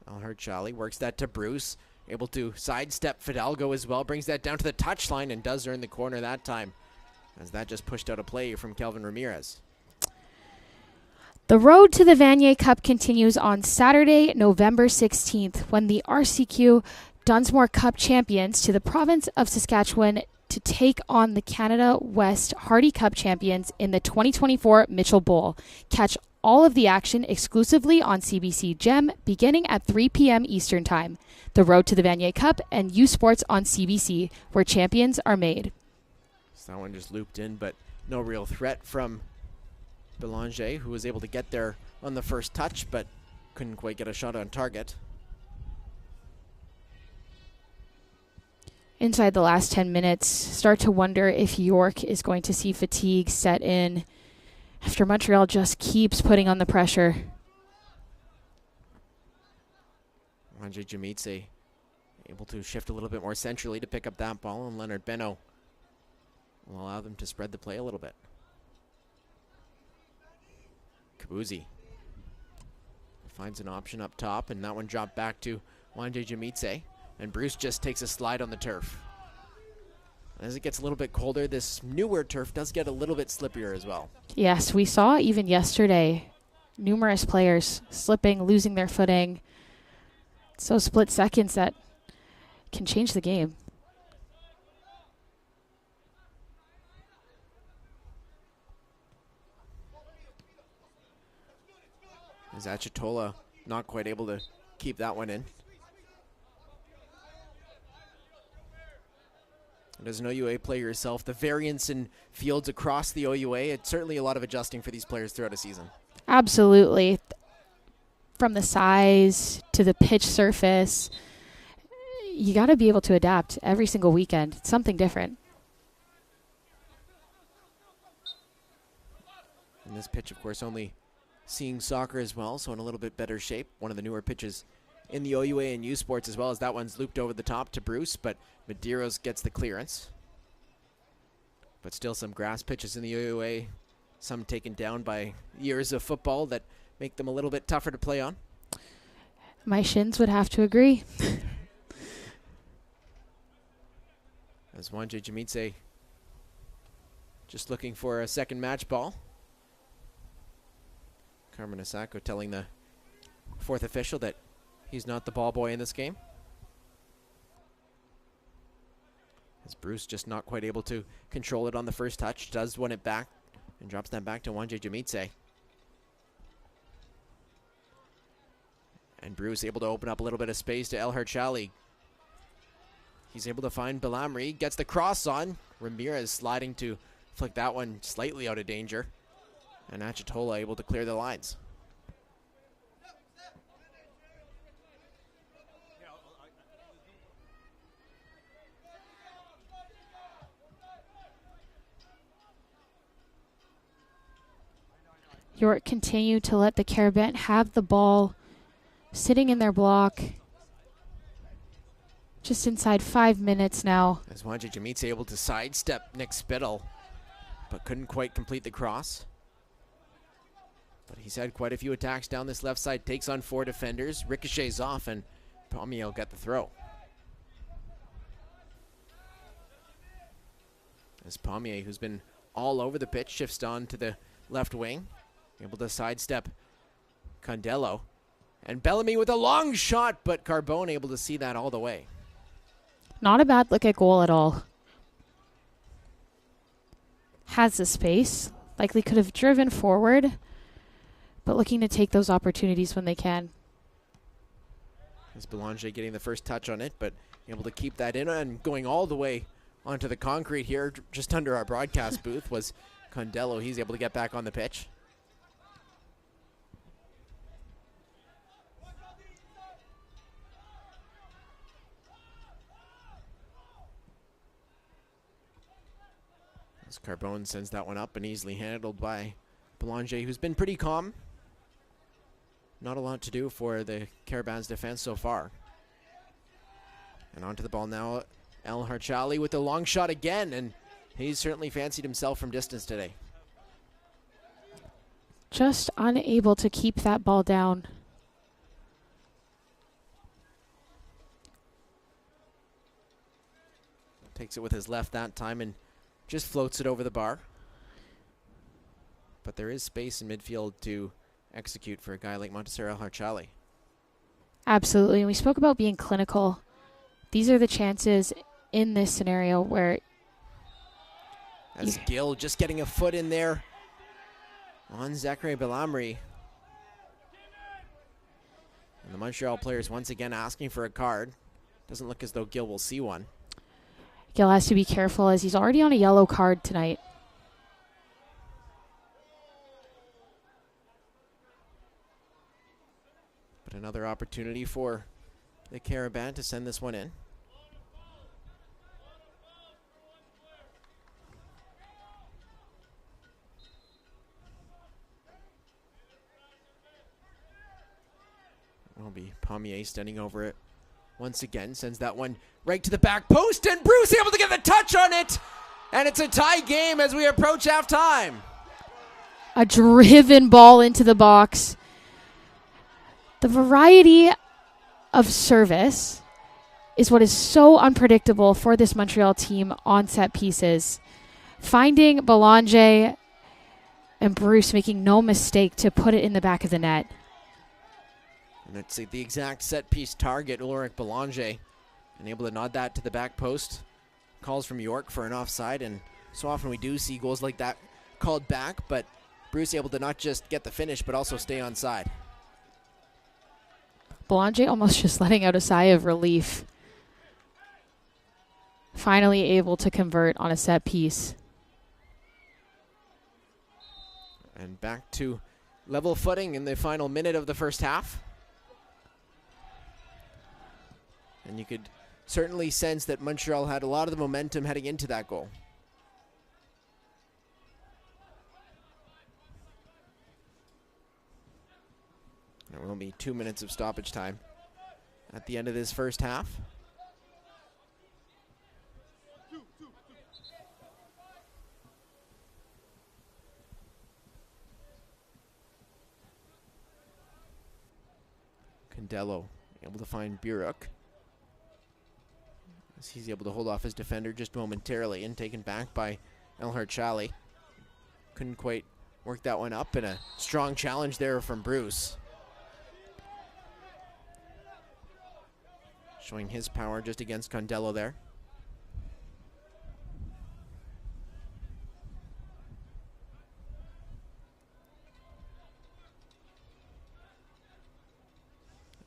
Elhard Shally works that to Bruce. Able to sidestep Fidalgo as well. Brings that down to the touchline and does earn the corner that time, as that just pushed out a play from Kelvin Ramirez. The road to the Vanier Cup continues on Saturday, November 16th, when the RCQ Dunsmore Cup champions to the province of Saskatchewan to take on the Canada West Hardy Cup champions in the 2024 Mitchell Bowl. Catch all of the action exclusively on CBC Gem beginning at 3 p.m. Eastern Time. The road to the Vanier Cup and U Sports on CBC, where champions are made. So that one just looped in, but no real threat from Belanger, who was able to get there on the first touch, but couldn't quite get a shot on target. Inside the last 10 minutes, start to wonder if York is going to see fatigue set in after Montreal just keeps putting on the pressure. Andre Jamitse able to shift a little bit more centrally to pick up that ball, and Leonard Benno will allow them to spread the play a little bit. Kabuzi finds an option up top, and that one dropped back to Andre Jamitse, and Bruce just takes a slide on the turf. As it gets a little bit colder, this newer turf does get a little bit slippier as well. Yes, we saw even yesterday numerous players slipping, losing their footing. So split seconds that can change the game. As Achitola not quite able to keep that one in. And as an OUA player yourself, the variance in fields across the OUA, it's certainly a lot of adjusting for these players throughout a season. Absolutely. From the size to the pitch surface, you got to be able to adapt every single weekend. It's something different. And this pitch, of course, only seeing soccer as well, so in a little bit better shape. One of the newer pitches in the OUA and U Sports as well, as that one's looped over the top to Bruce, but Medeiros gets the clearance. But still some grass pitches in the OUA, some taken down by years of football that make them a little bit tougher to play on. My shins would have to agree. As Wanje Jamitse just looking for a second match ball. Carmen Asako telling the fourth official that he's not the ball boy in this game. As Bruce just not quite able to control it on the first touch, does win it back and drops that back to Wanje Jamitse. And Bruce able to open up a little bit of space to El Harchali. He's able to find Belamri, gets the cross on. Ramirez sliding to flick that one slightly out of danger. And Achitola able to clear the lines. York continue to let the Carabin have the ball sitting in their block. Just inside 5 minutes now. As Wanje Jamitse able to sidestep Nick Spittle, but couldn't quite complete the cross. But he's had quite a few attacks down this left side, takes on 4 defenders, ricochets off, and Pommier will get the throw. As Pommier, who's been all over the pitch, shifts on to the left wing, able to sidestep Condello. And Bellamy with a long shot, but Carbone able to see that all the way. Not a bad look at goal at all. Has the space. Likely could have driven forward, but looking to take those opportunities when they can. As Belanger getting the first touch on it, but able to keep that in, and going all the way onto the concrete here, just under our broadcast booth, was Condello. He's able to get back on the pitch. As Carbone sends that one up and easily handled by Belanger, who's been pretty calm. Not a lot to do for the Carabin's defense so far. And onto the ball now, El Harchali with the long shot again, and he's certainly fancied himself from distance today. Just unable to keep that ball down. Takes it with his left that time and just floats it over the bar. But there is space in midfield to execute for a guy like Montesero Harchali. Absolutely. And we spoke about being clinical. These are the chances in this scenario where As Gill just getting a foot in there on Zachary Bellamri. And the Montreal players once again asking for a card. Doesn't look as though Gill will see one. Gill has to be careful as he's already on a yellow card tonight. But another opportunity for the Carabin to send this one in. It'll be Pommier standing over it once again. Sends that one right to the back post, and Bruce able to get the touch on it. And it's a tie game as we approach halftime. A driven ball into the box. The variety of service is what is so unpredictable for this Montreal team on set pieces. Finding Belanger and Bruce making no mistake to put it in the back of the net. And it's the exact set piece target, Ulrich Belanger, and able to nod that to the back post. Calls from York for an offside, and so often we do see goals like that called back, but Bruce able to not just get the finish, but also stay on side. Belanger almost just letting out a sigh of relief. Finally able to convert on a set piece. And back to level footing in the final minute of the first half. And you could certainly sense that Montreal had a lot of the momentum heading into that goal. There will be 2 minutes of stoppage time at the end of this first half. Condello able to find Buruk. As he's able to hold off his defender just momentarily, and taken back by Elhart Chali. Couldn't quite work that one up, and a strong challenge there from Bruce. Showing his power just against Condello there.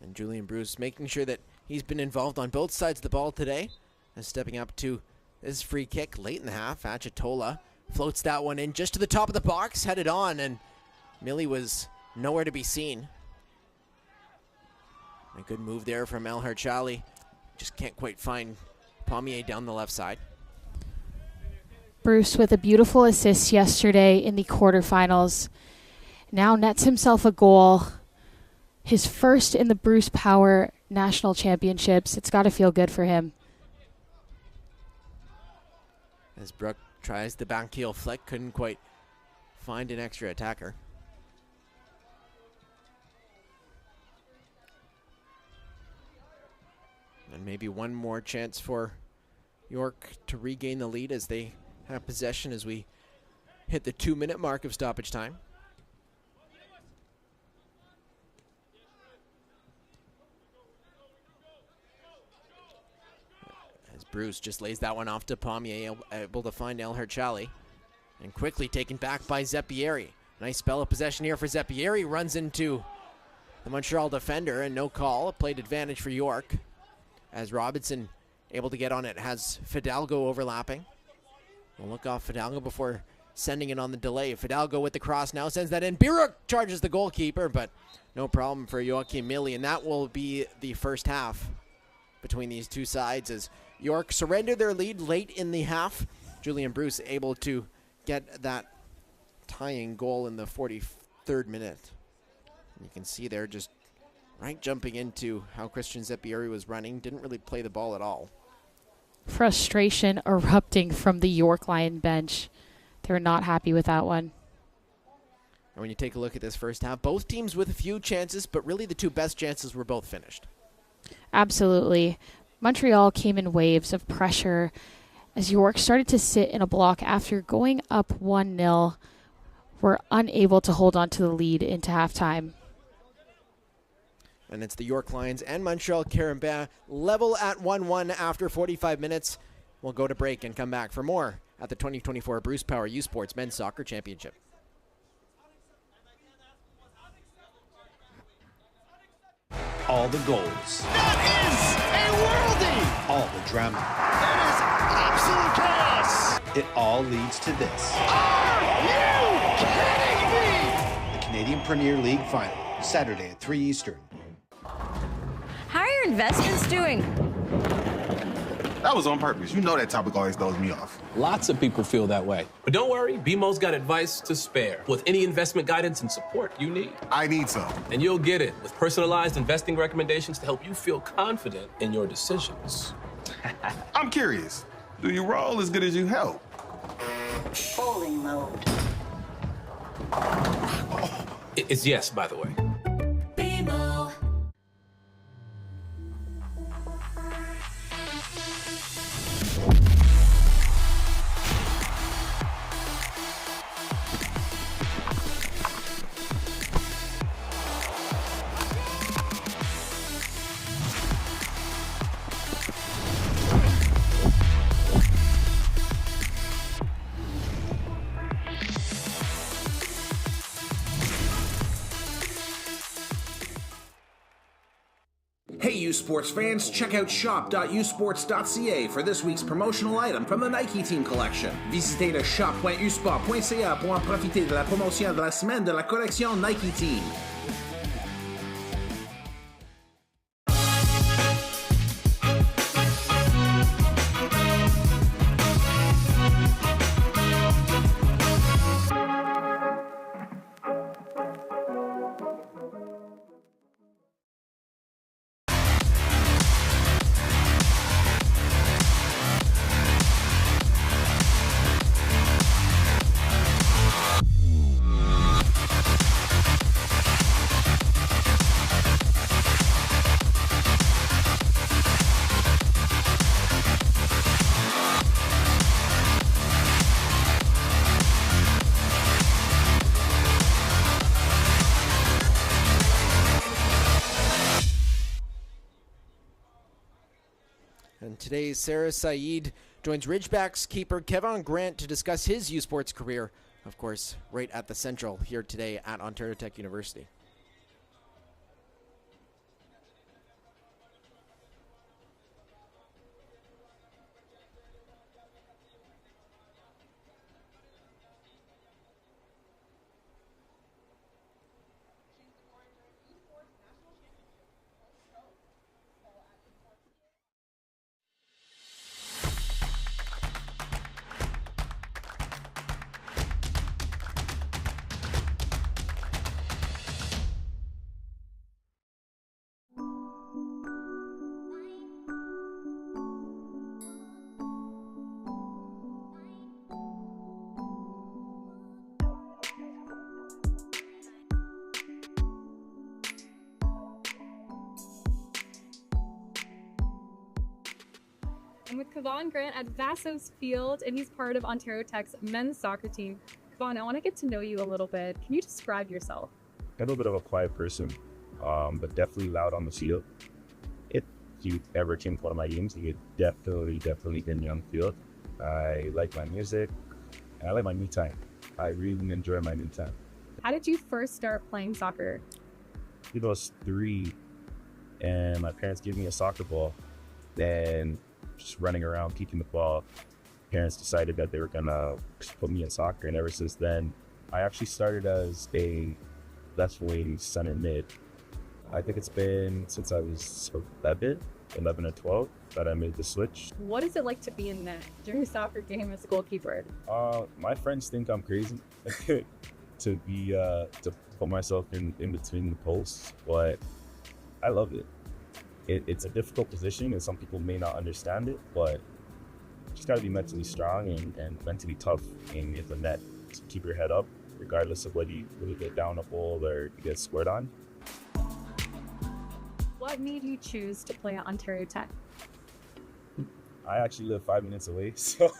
And Julian Bruce making sure that he's been involved on both sides of the ball today. And stepping up to this free kick late in the half. Achitola floats that one in just to the top of the box, headed on, and Millie was nowhere to be seen. A good move there from Elhart Chali. Just can't quite find Pommier down the left side. Bruce with a beautiful assist yesterday in the quarterfinals. Now nets himself a goal. His first in the Bruce Power National Championships. It's got to feel good for him. As Brook tries the back heel flick, couldn't quite find an extra attacker. And maybe one more chance for York to regain the lead as they have possession as we hit the 2-minute mark of stoppage time. As Bruce just lays that one off to Pommier, able to find Elhart Chali. And quickly taken back by Zeppieri. Nice spell of possession here for Zeppieri. Runs into the Montreal defender and no call. A plate advantage for York. As Robinson able to get on it, has Fidalgo overlapping. We'll look off Fidalgo before sending it on the delay. Fidalgo with the cross now sends that in. Biruk charges the goalkeeper, but no problem for Joachim Millie. And that will be the first half between these two sides as York surrendered their lead late in the half. Julian Bruce able to get that tying goal in the 43rd minute. You can see there just right jumping into how Christian Zeppieri was running. Didn't really play the ball at all. Frustration erupting from the York Lion bench. They're not happy with that one. And when you take a look at this first half, both teams with a few chances, but really the two best chances were both finished. Absolutely. Montreal came in waves of pressure as York started to sit in a block after going up 1-0. Were unable to hold on to the lead into halftime. And it's the York Lions and Montreal Carabin level at 1-1 after 45 minutes. We'll go to break and come back for more at the 2024 Bruce Power U Sports Men's Soccer Championship. All the goals. That is a worldie! All the drama. That is absolute chaos! It all leads to this. Are you kidding me? The Canadian Premier League Final, Saturday at 3 Eastern. How are your investments doing? That was on purpose. You know that topic always throws me off. Lots of people feel that way. But don't worry, BMO's got advice to spare with any investment guidance and support you need. I need some. And you'll get it with personalized investing recommendations to help you feel confident in your decisions. I'm curious. Do you roll as good as you help? Bowling mode. It's yes, by the way. BMO. Hey, U Sports fans, check out shop.usports.ca for this week's promotional item from the Nike Team collection. Visitez le shop.usport.ca pour en profiter de la promotion de la semaine de la collection Nike Team. And today, Sarah Saeed joins Ridgebacks keeper Kevin Grant to discuss his U Sports career, of course, right at the Central here today at Ontario Tech University. I'm with Kevon Grant at Vaso's Field, and he's part of Ontario Tech's men's soccer team. Kevon, I want to get to know you a little bit. Can you describe yourself? I'm a little bit of a quiet person, but definitely loud on the field. If you ever came to one of my games, you could definitely get me on the field. I like my music, and I like my me time. I really enjoy my me time. How did you first start playing soccer? I was 3, and my parents gave me a soccer ball, and just running around, kicking the ball. Parents decided that they were gonna put me in soccer, and ever since then, I actually started as a left wing center mid. I think it's been since I was 11 or 12 that I made the switch. What is it like to be in net during a soccer game as a goalkeeper? My friends think I'm crazy to put myself in between the posts, but I love it. It's a difficult position, and some people may not understand it, but you just got to be mentally strong and mentally tough in the net to keep your head up, regardless of whether you get down a goal or you get scored on. What made you choose to play at Ontario Tech? I actually live 5 minutes away, so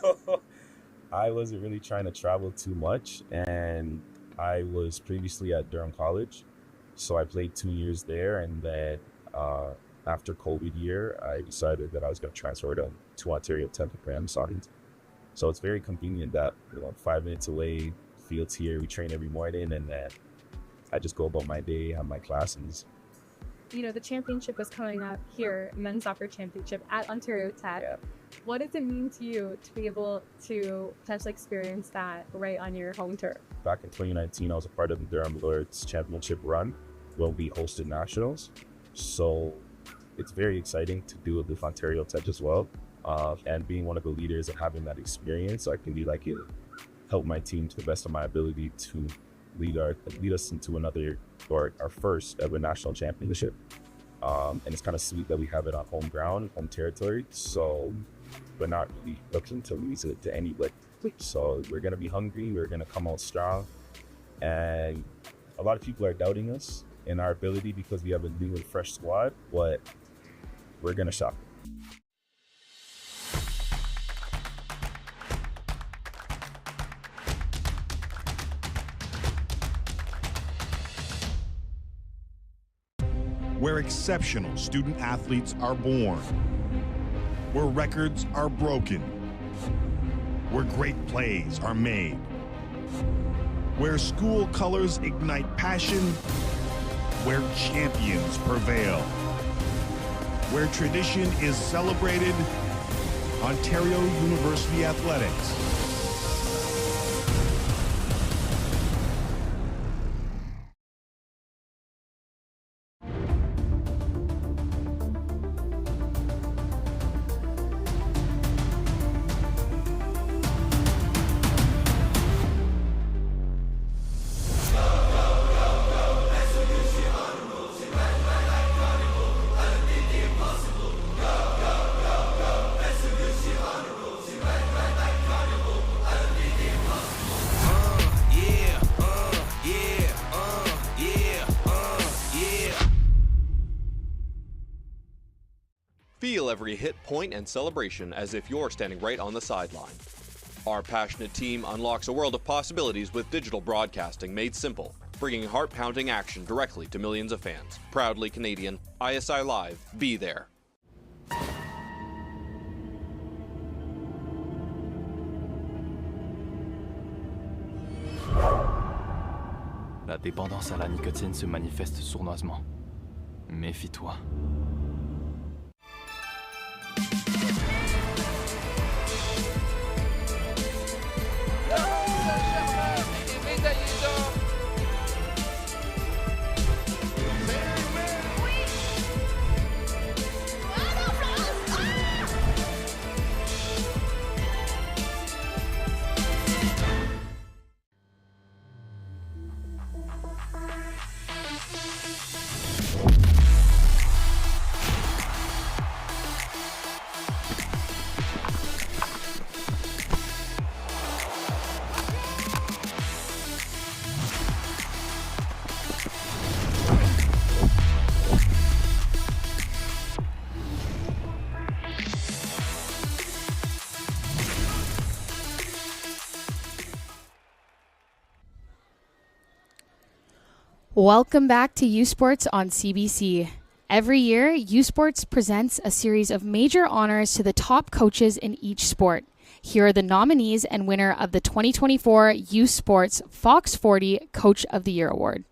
I wasn't really trying to travel too much, and I was previously at Durham College, so I played 2 years there, and then after COVID year, I decided that I was going to transfer to Ontario Tech to play on the soccer team. So it's very convenient that 5 minutes away, fields here, we train every morning, and then I just go about my day, have my classes. The championship is coming up here, men's soccer championship at Ontario Tech. Yeah. What does it mean to you to be able to potentially experience that right on your home turf? Back in 2019, I was a part of the Durham Lords Championship run when we hosted nationals. So it's very exciting to do it with Ontario Tech as well. And being one of the leaders and having that experience, so I can help my team to the best of my ability to lead us into our first ever national championship. And it's kind of sweet that we have it on home ground, home territory. So we're not really looking to lose it to anybody. So we're going to be hungry. We're going to come out strong. And a lot of people are doubting us in our ability because we have a new and fresh squad, but we're going to shock them. Where exceptional student athletes are born, where records are broken, where great plays are made, where school colors ignite passion, where champions prevail, where tradition is celebrated, Ontario University Athletics. Feel every hit, point, and celebration as if you're standing right on the sideline. Our passionate team unlocks a world of possibilities with digital broadcasting made simple, bringing heart-pounding action directly to millions of fans. Proudly Canadian, ISI Live, be there. La dépendance à la nicotine se manifeste sournoisement. Méfie-toi. Welcome back to U Sports on CBC. Every year, U Sports presents a series of major honors to the top coaches in each sport. Here are the nominees and winner of the 2024 U Sports Fox 40 Coach of the Year Award.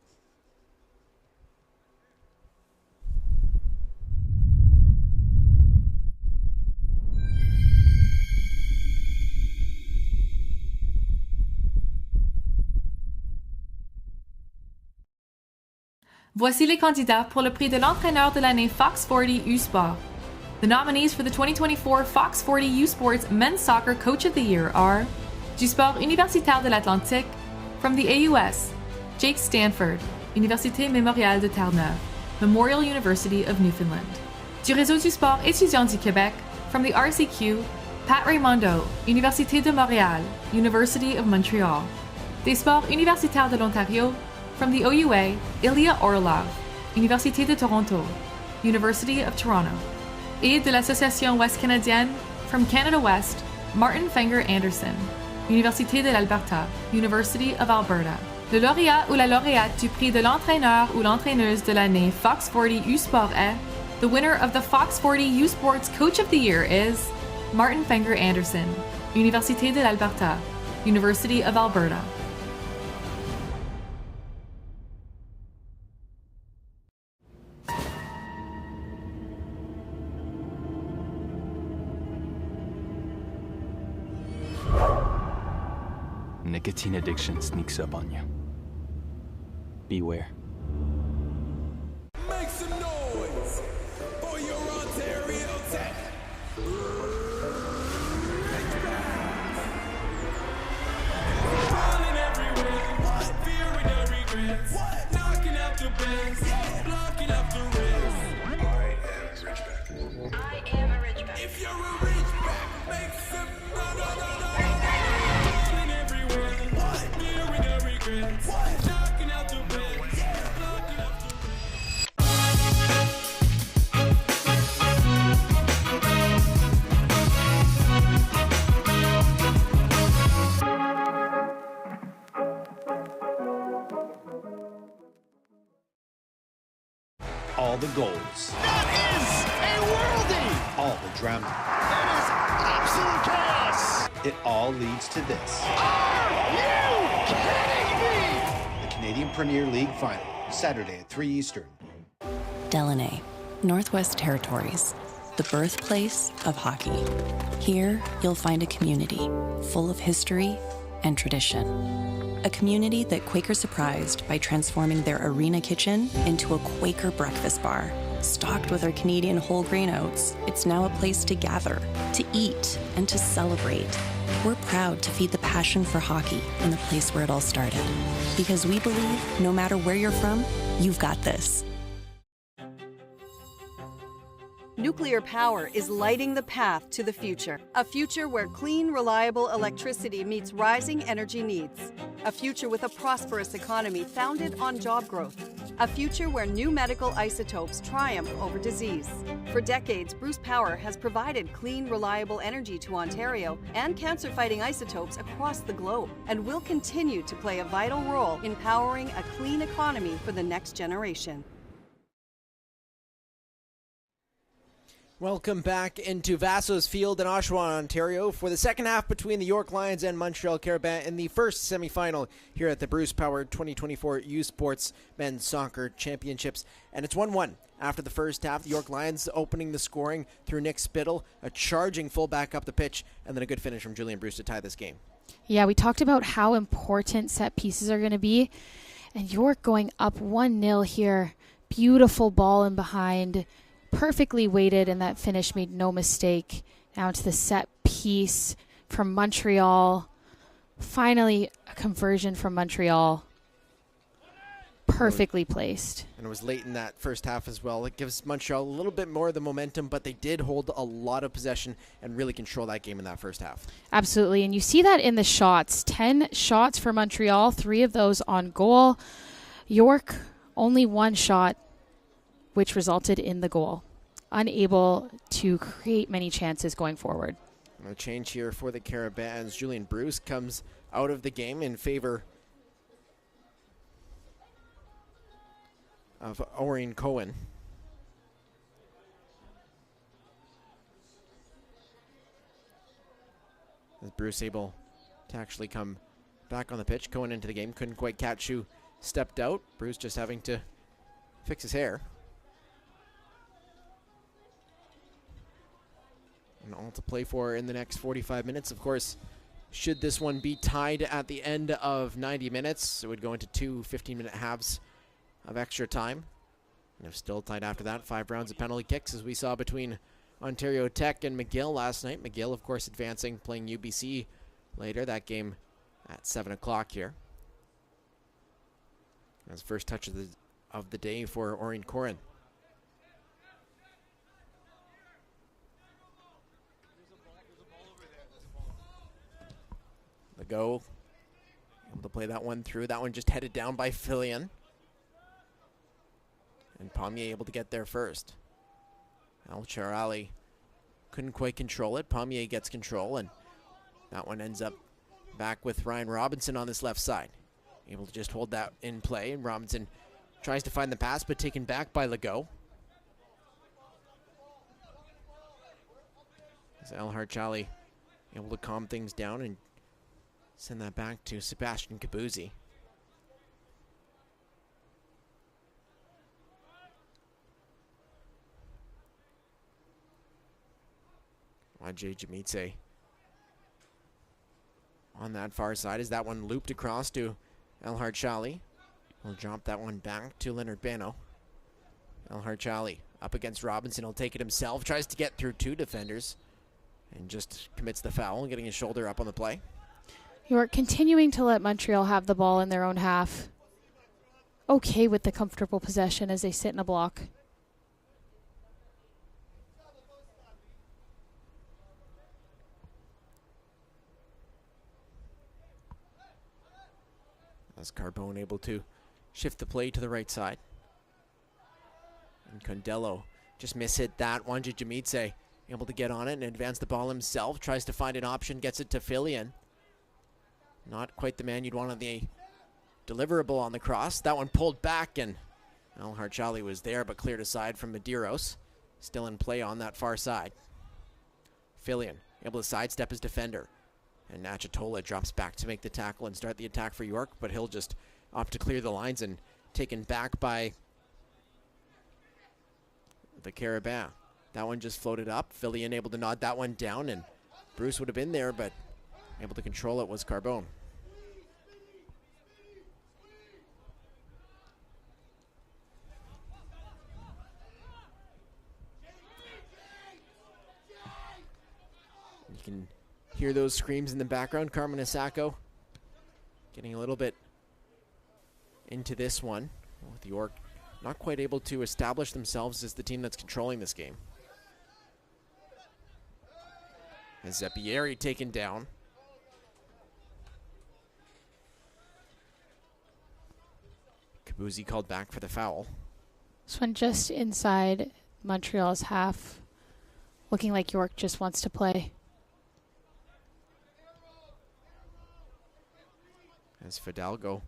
Voici les candidats pour le prix de l'entraîneur de l'année Fox 40 U-Sport. The nominees for the 2024 Fox 40 U-Sports Men's Soccer Coach of the Year are du Sport Universitaire de l'Atlantique, from the AUS, Jake Stanford, Université Mémorial de Terre-Neuve, Memorial University of Newfoundland. Du Réseau du Sport étudiant du Québec, from the RCQ, Pat Raimondo, Université de Montréal, University of Montreal. Des Sports Universitaires de l'Ontario, from the OUA, Ilya Orlov, Université de Toronto, University of Toronto. Et de l'Association Ouest Canadienne, from Canada West, Martin Fenger Anderson, Université de l'Alberta, University of Alberta. Le lauréat ou la lauréate du prix de l'entraîneur ou l'entraîneuse de l'année Fox 40 U-Sport est, the winner of the Fox 40 U-Sports Coach of the Year is Martin Fenger Anderson. Université de l'Alberta, University of Alberta. Nicotine addiction sneaks up on you. Beware. Make some noise for your Ontario Tech. Falling everywhere, fearing the regrets. Knocking out the best, blocking up the rest. I am a Ridgeback. If you're a Ridgeback, make some falling everywhere, fearing the regrets. Knocking out the best, blocking up the All the goals, That is a worldie! all the drama. That is absolute chaos! It all leads to this. Are you kidding me? The Canadian Premier League Final, Saturday at 3 Eastern. Delaney, Northwest Territories, the birthplace of hockey. Here, you'll find a community full of history and tradition. A community that Quaker surprised by transforming their arena kitchen into a Quaker breakfast bar. Stocked with our Canadian whole grain oats, it's now a place to gather, to eat, and to celebrate. We're proud to feed the passion for hockey in the place where it all started. Because we believe no matter where you're from, you've got this. Nuclear power is lighting the path to the future. A future where clean, reliable electricity meets rising energy needs. A future with a prosperous economy founded on job growth. A future where new medical isotopes triumph over disease. For decades, Bruce Power has provided clean, reliable energy to Ontario and cancer-fighting isotopes across the globe, and will continue to play a vital role in powering a clean economy for the next generation. Welcome back into Vaso's Field in Oshawa, Ontario for the second half between the York Lions and Montreal Carabins in the first semifinal here at the Bruce Power 2024 U Sports Men's Soccer Championships. And it's 1-1 after the first half. The York Lions opening the scoring through Nick Spittle, a charging fullback up the pitch, and then a good finish from Julian Bruce to tie this game. Yeah, we talked about how important set pieces are going to be. And York going up 1-0 here. Beautiful ball in behind. Perfectly weighted, and that finish made no mistake. Now to the set piece from Montreal. Finally, a conversion from Montreal. Perfectly placed. And it was late in that first half as well. It gives Montreal a little bit more of the momentum, but they did hold a lot of possession and really control that game in that first half. Absolutely, and you see that in the shots. 10 shots for Montreal, 3 of those on goal. York, only 1 shot, which resulted in the goal. Unable to create many chances going forward. A change here for the Carabins. Julian Bruce comes out of the game in favor of Orion Cohen. As Bruce able to actually come back on the pitch. Cohen into the game. Couldn't quite catch who stepped out. Bruce just having to fix his hair. And all to play for in the next 45 minutes. Of course, should this one be tied at the end of 90 minutes, it would go into 2 15-minute halves of extra time. And if still tied after that, 5 rounds of penalty kicks, as we saw between Ontario Tech and McGill last night. McGill, of course, advancing, playing UBC later. That game at 7 o'clock here. That's first touch of the day for Orion Corin. Go able to play that one through. That one just headed down by Fillion. And Pommier able to get there first. Al Charali couldn't quite control it. Pommier gets control, and that one ends up back with Ryan Robinson on this left side. Able to just hold that in play, and Robinson tries to find the pass, but taken back by Legault. As Al Charali able to calm things down and send that back to Sebastian Kabuzzi. Ajay Jamitse on that far side. Is that one looped across to Elhard Chali? He'll drop that one back to Leonard Bano. Elhard Chali up against Robinson. He'll take it himself. Tries to get through two defenders and just commits the foul, getting his shoulder up on the play. York continuing to let Montreal have the ball in their own half. Okay with the comfortable possession as they sit in a block. As Carbone able to shift the play to the right side. And Condello just mishit that. Wanja Jamitse able to get on it and advance the ball himself. Tries to find an option, gets it to Fillion. Not quite the man you'd want on the deliverable on the cross. That one pulled back, and Elhard Chali was there but cleared aside from Medeiros. Still in play on that far side. Fillion able to sidestep his defender. And Nachatola drops back to make the tackle and start the attack for York, but he'll just opt to clear the lines and taken back by the Carabin. That one just floated up. Fillion able to nod that one down, and Bruce would have been there, but able to control it was Carbone. You can hear those screams in the background. Carmen Asako getting a little bit into this one, with York not quite able to establish themselves as the team that's controlling this game. As Zeppieri taken down. Kabuzzi called back for the foul. This one just inside Montreal's half, looking like York just wants to play. As Fidalgo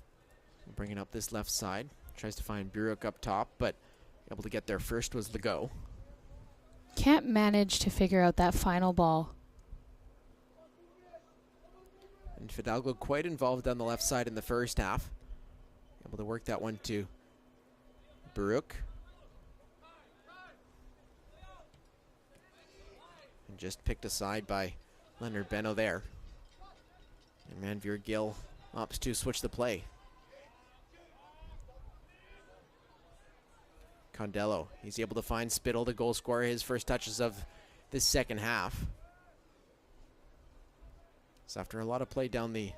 bringing up this left side. Tries to find Buruk up top, but able to get there first was Legault. Can't manage to figure out that final ball. And Fidalgo quite involved on the left side in the first half. Able to work that one to Buruk. And just picked aside by Leonard Beno there. And Manveer Gill opts to switch the play. Condello, he's able to find Spittle, the goal scorer, his first touches of this second half. So after a lot of play down the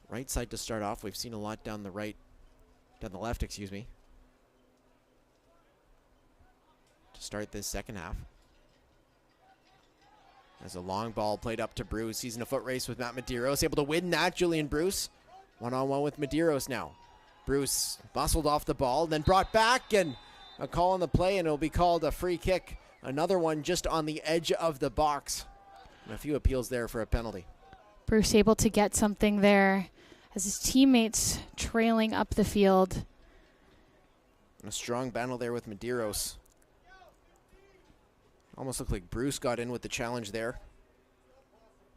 right side to start off, we've seen a lot down the left, excuse me, to start this second half. As a long ball played up to Bruce. He's in a foot race with Matt Medeiros. Able to win that, Julian Bruce. One-on-one with Medeiros now. Bruce bustled off the ball, then brought back, and a call on the play, and it'll be called a free kick. Another one just on the edge of the box. And a few appeals there for a penalty. Bruce able to get something there as his teammates trailing up the field. A strong battle there with Medeiros. Almost looked like Bruce got in with the challenge there,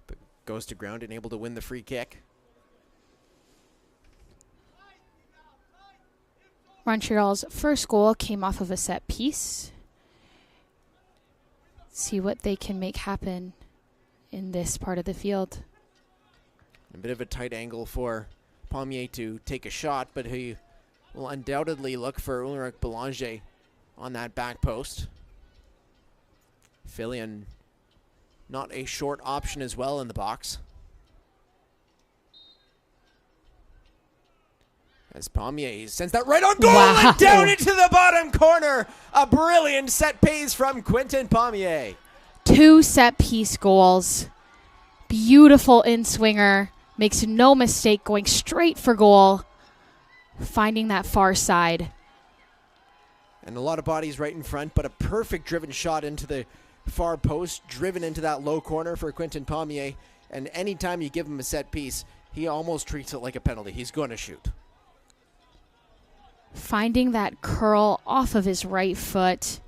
but goes to ground and able to win the free kick. Montreal's first goal came off of a set piece. See what they can make happen in this part of the field. A bit of a tight angle for Pommier to take a shot, but he will undoubtedly look for Ulrich Belanger on that back post. Fillion, not a short option as well in the box. As Pommier sends that right on goal and down into the bottom corner. A brilliant set piece from Quentin Pommier. 2 set piece goals. Beautiful in-swinger. Makes no mistake going straight for goal. Finding that far side. And a lot of bodies right in front, but a perfect driven shot into the far post, driven into that low corner for Quentin Pommier. And anytime you give him a set piece, he almost treats it like a penalty. He's going to shoot. Finding that curl off of his right foot.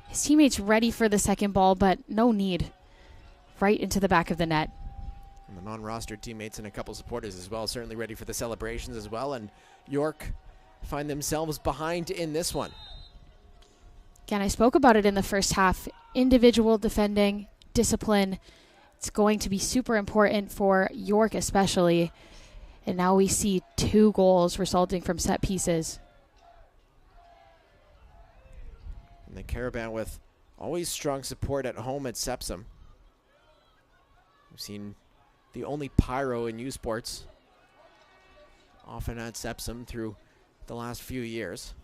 His teammates ready for the second ball, but no need. Right into the back of the net. And the non-rostered teammates and a couple supporters as well, certainly ready for the celebrations as well. And York find themselves behind in this one. Again, I spoke about it in the first half. Individual defending, discipline. It's going to be super important for York especially. And now we see 2 goals resulting from set pieces. And the Caravan with always strong support at home at Sepsum. We've seen the only pyro in U Sports, often at Sepsum through the last few years.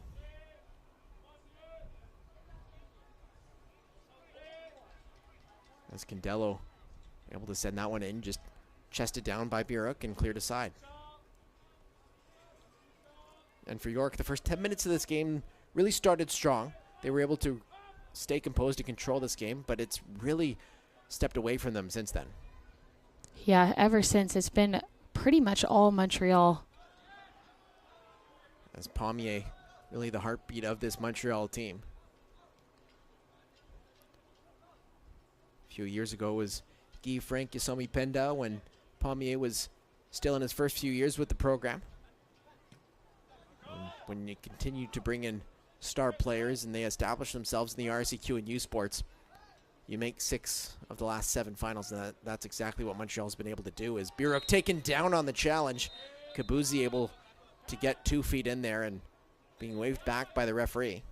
As Candello able to send that one in, just chested down by Buruk and cleared aside. And for York, the first 10 minutes of this game really started strong. They were able to stay composed to control this game, but it's really stepped away from them since then. Yeah, ever since, it's been pretty much all Montreal. As Pommier, really the heartbeat of this Montreal team. A few years ago was Guy Frank Yasomi Penda when Pommier was still in his first few years with the program. And when you continue to bring in star players and they establish themselves in the RCQ and U Sports, you make 6 of the last 7 finals, and that's exactly what Montreal's been able to do. Is Buruk taken down on the challenge, Kabuzi able to get 2 feet in there and being waved back by the referee.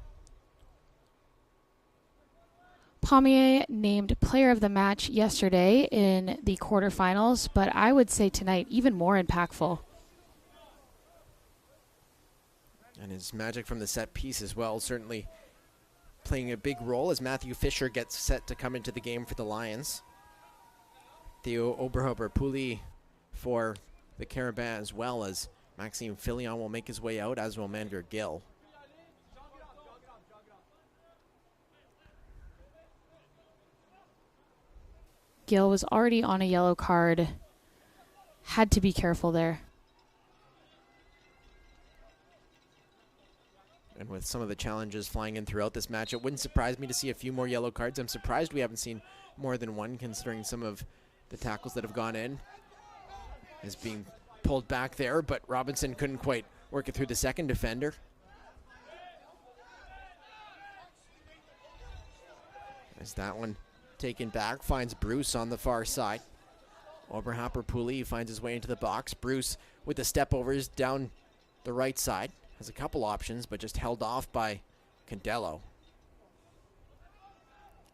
Pommier named player of the match yesterday in the quarterfinals, but I would say tonight even more impactful. And his magic from the set piece as well, certainly playing a big role as Matthew Fisher gets set to come into the game for the Lions. Theo Oberhuber-Puli for the Caravan, as well as Maxime Filion will make his way out, as will Mander Gill. Gill was already on a yellow card. Had to be careful there. And with some of the challenges flying in throughout this match, it wouldn't surprise me to see a few more yellow cards. I'm surprised we haven't seen more than one, considering some of the tackles that have gone in is being pulled back there, but Robinson couldn't quite work it through the second defender. As that one taken back, finds Bruce on the far side. Oberhuber-Puli finds his way into the box. Bruce with the step overs down the right side. Has a couple options, but just held off by Candello.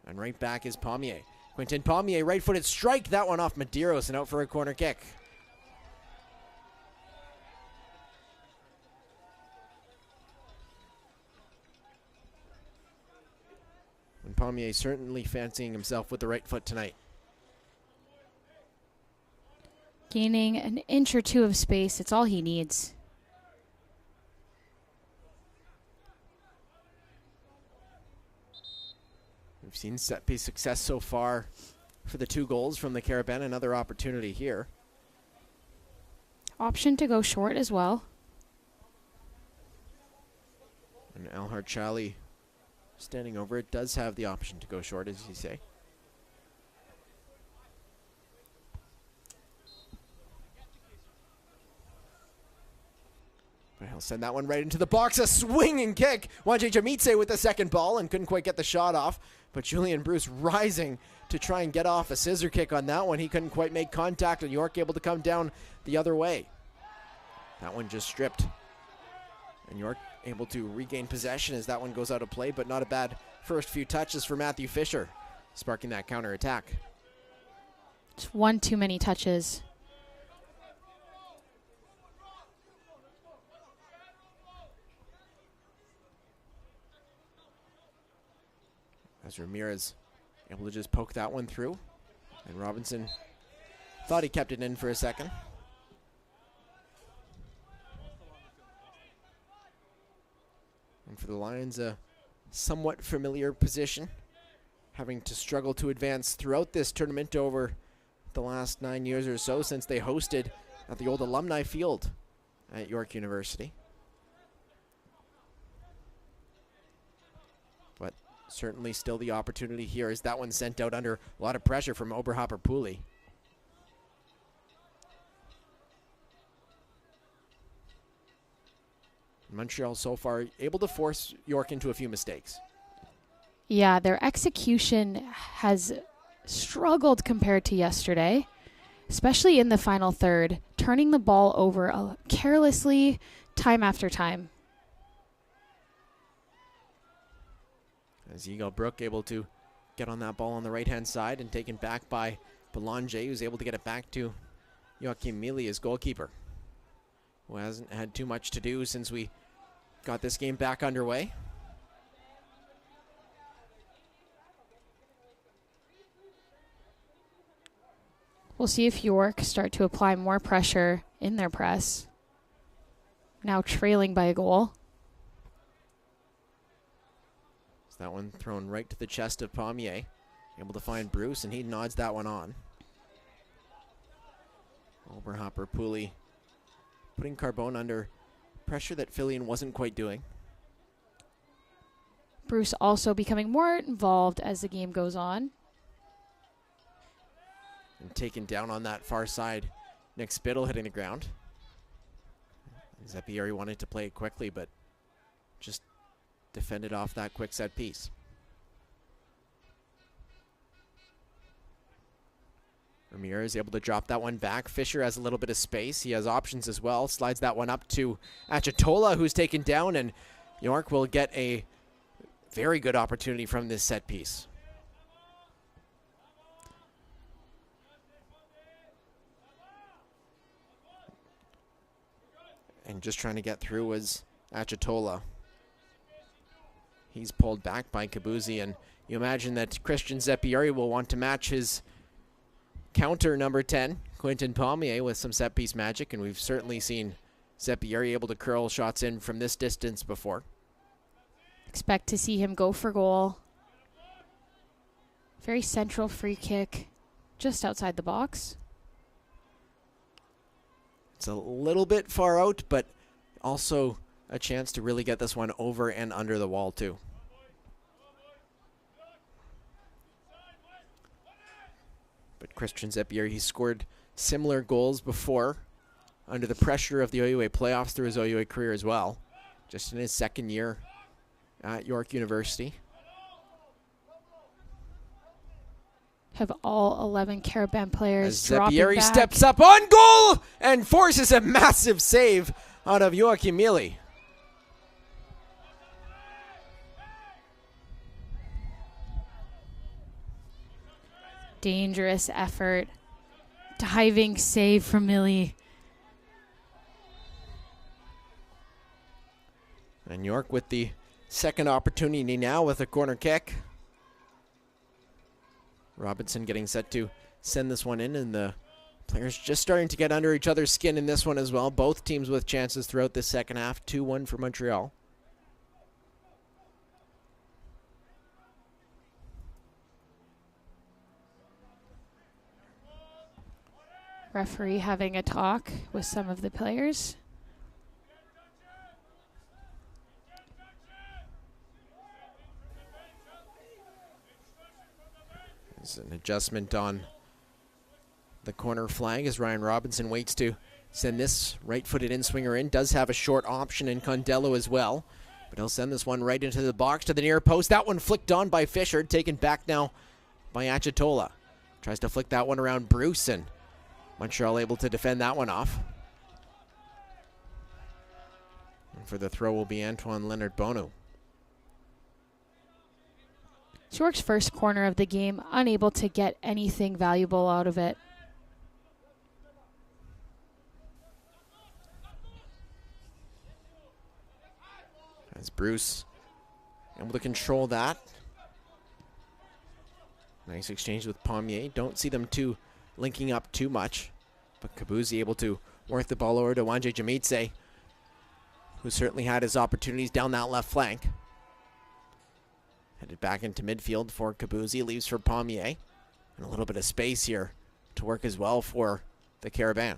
And right back is Pommier. Quentin Pommier, right-footed strike. That one off Medeiros and out for a corner kick. And Pommier certainly fancying himself with the right foot tonight. Gaining an inch or 2 of space, it's all he needs. We've seen set piece success so far for the 2 goals from the Caravan. Another opportunity here. Option to go short as well. And Alhart Chali standing over it does have the option to go short, as you say. But he'll send that one right into the box. A swinging kick. Wanje Jamitse with the second ball and couldn't quite get the shot off. But Julian Bruce rising to try and get off a scissor kick on that one. He couldn't quite make contact, and York able to come down the other way. That one just stripped. And York able to regain possession as that one goes out of play, but not a bad first few touches for Matthew Fisher, sparking that counter attack. Just one too many touches. As Ramirez able to just poke that one through. And Robinson thought he kept it in for a second. And for the Lions, a somewhat familiar position, having to struggle to advance throughout this tournament over the last 9 years or so since they hosted at the old alumni field at York University. But certainly still the opportunity here as that one sent out under a lot of pressure from Oberhopper Pooley. Montreal so far able to force York into a few mistakes. Yeah, their execution has struggled compared to yesterday, especially in the final third, turning the ball over carelessly time after time. As Yigal Brook able to get on that ball on the right-hand side and taken back by Belanger, who's able to get it back to Joachim Mili, his goalkeeper, who hasn't had too much to do since we got this game back underway. We'll see if York start to apply more pressure in their press. Now trailing by a goal. That one thrown right to the chest of Pommier. Able to find Bruce, and he nods that one on. Oberhopper Pooley putting Carbone under pressure that Fillion wasn't quite doing. Bruce also becoming more involved as the game goes on. And taken down on that far side. Nick Spittle hitting the ground. Zeppieri wanted to play it quickly, but just defended off that quick set piece. Ramirez able to drop that one back. Fisher has a little bit of space. He has options as well. Slides that one up to Achitola, who's taken down, and York will get a very good opportunity from this set piece. And just trying to get through was Achitola. He's pulled back by Kabuzzi, and you imagine that Christian Zeppieri will want to match his counter number 10, Quentin Pommier, with some set-piece magic, and we've certainly seen Zeppieri able to curl shots in from this distance before. Expect to see him go for goal. Very central free kick, just outside the box. It's a little bit far out, but also a chance to really get this one over and under the wall too. But Christian Zeppieri, he scored similar goals before under the pressure of the OUA playoffs through his OUA career as well, just in his second year at York University. Have all 11 Carabin players As dropping Zeppieri back. steps up on goal and forces a massive save out of Joachim Mili. Dangerous effort. Diving save from Mili. And York with the second opportunity now with a corner kick. Robinson getting set to send this one in, and the players just starting to get under each other's skin in this one as well. Both teams with chances throughout this second half. 2-1 for Montreal. Referee having a talk with some of the players. There's an adjustment on the corner flag as Ryan Robinson waits to send this right-footed in-swinger in. Does have a short option in Condello as well, but he'll send this one right into the box to the near post. That one flicked on by Fisher, taken back now by Achitola. Tries to flick that one around Bruce, and Montreal able to defend that one off. And for the throw will be Antoine Leonard-Bono. York's first corner of the game, unable to get anything valuable out of it. As Bruce able to control that. Nice exchange with Pommier. Don't see them two linking up too much, but Kabuzzi able to work the ball over to Wanje Jamitse, who certainly had his opportunities down that left flank. Headed back into midfield for Kabuzzi, leaves for Pommier, and a little bit of space here to work as well for the Carabin.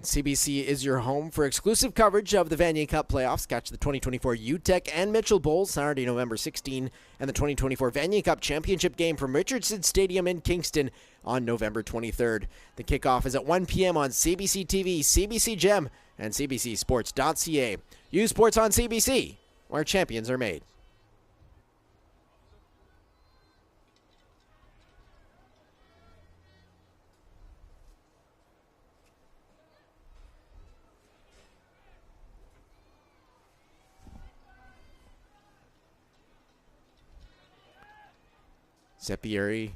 And CBC is your home for exclusive coverage of the Vanier Cup playoffs. Catch the 2024 UTEC and Mitchell Bowl Saturday, November 16, and the 2024 Vanier Cup championship game from Richardson Stadium in Kingston on November 23rd. The kickoff is at 1 p.m. on CBC TV, CBC Gem, and CBCSports.ca. U Sports on CBC, where champions are made. Zepieri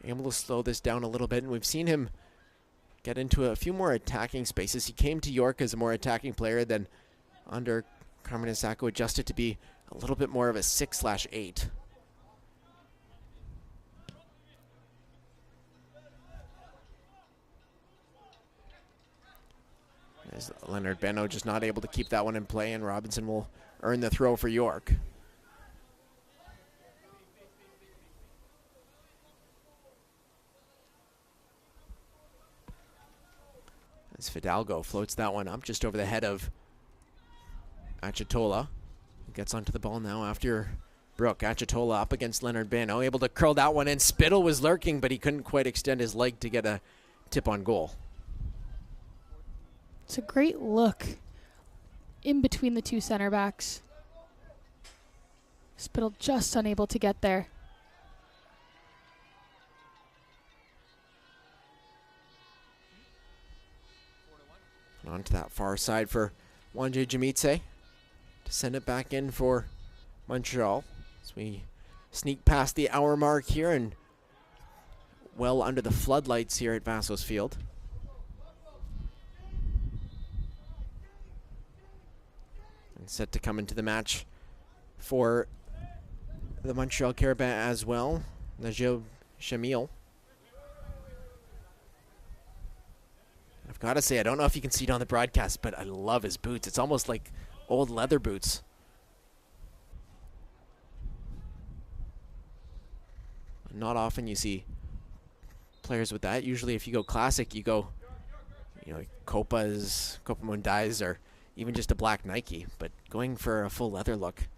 able to slow this down a little bit, and we've seen him get into a few more attacking spaces. He came to York as a more attacking player, then under Carmen Isako adjusted to be a little bit more of a 6/8. As Leonard Beno just not able to keep that one in play, and Robinson will earn the throw for York. As Fidalgo floats that one up just over the head of Achitola. Gets onto the ball now after Brooke. Achitola up against Leonard Beno, able to curl that one in. Spittle was lurking, but he couldn't quite extend his leg to get a tip on goal. It's a great look in between the two center backs. Spittle just unable to get there. And on to that far side for Wanje Jamitse to send it back in for Montreal. As we sneak past the hour mark here and well under the floodlights here at Vaso's Field. And set to come into the match for the Montreal Carabins as well, Najib Shamil. I've got to say, I don't know if you can see it on the broadcast, but I love his boots. It's almost like old leather boots. Not often you see players with that. Usually if you go classic, you go, Copa Mundials, or even just a black Nike. But going for a full leather look,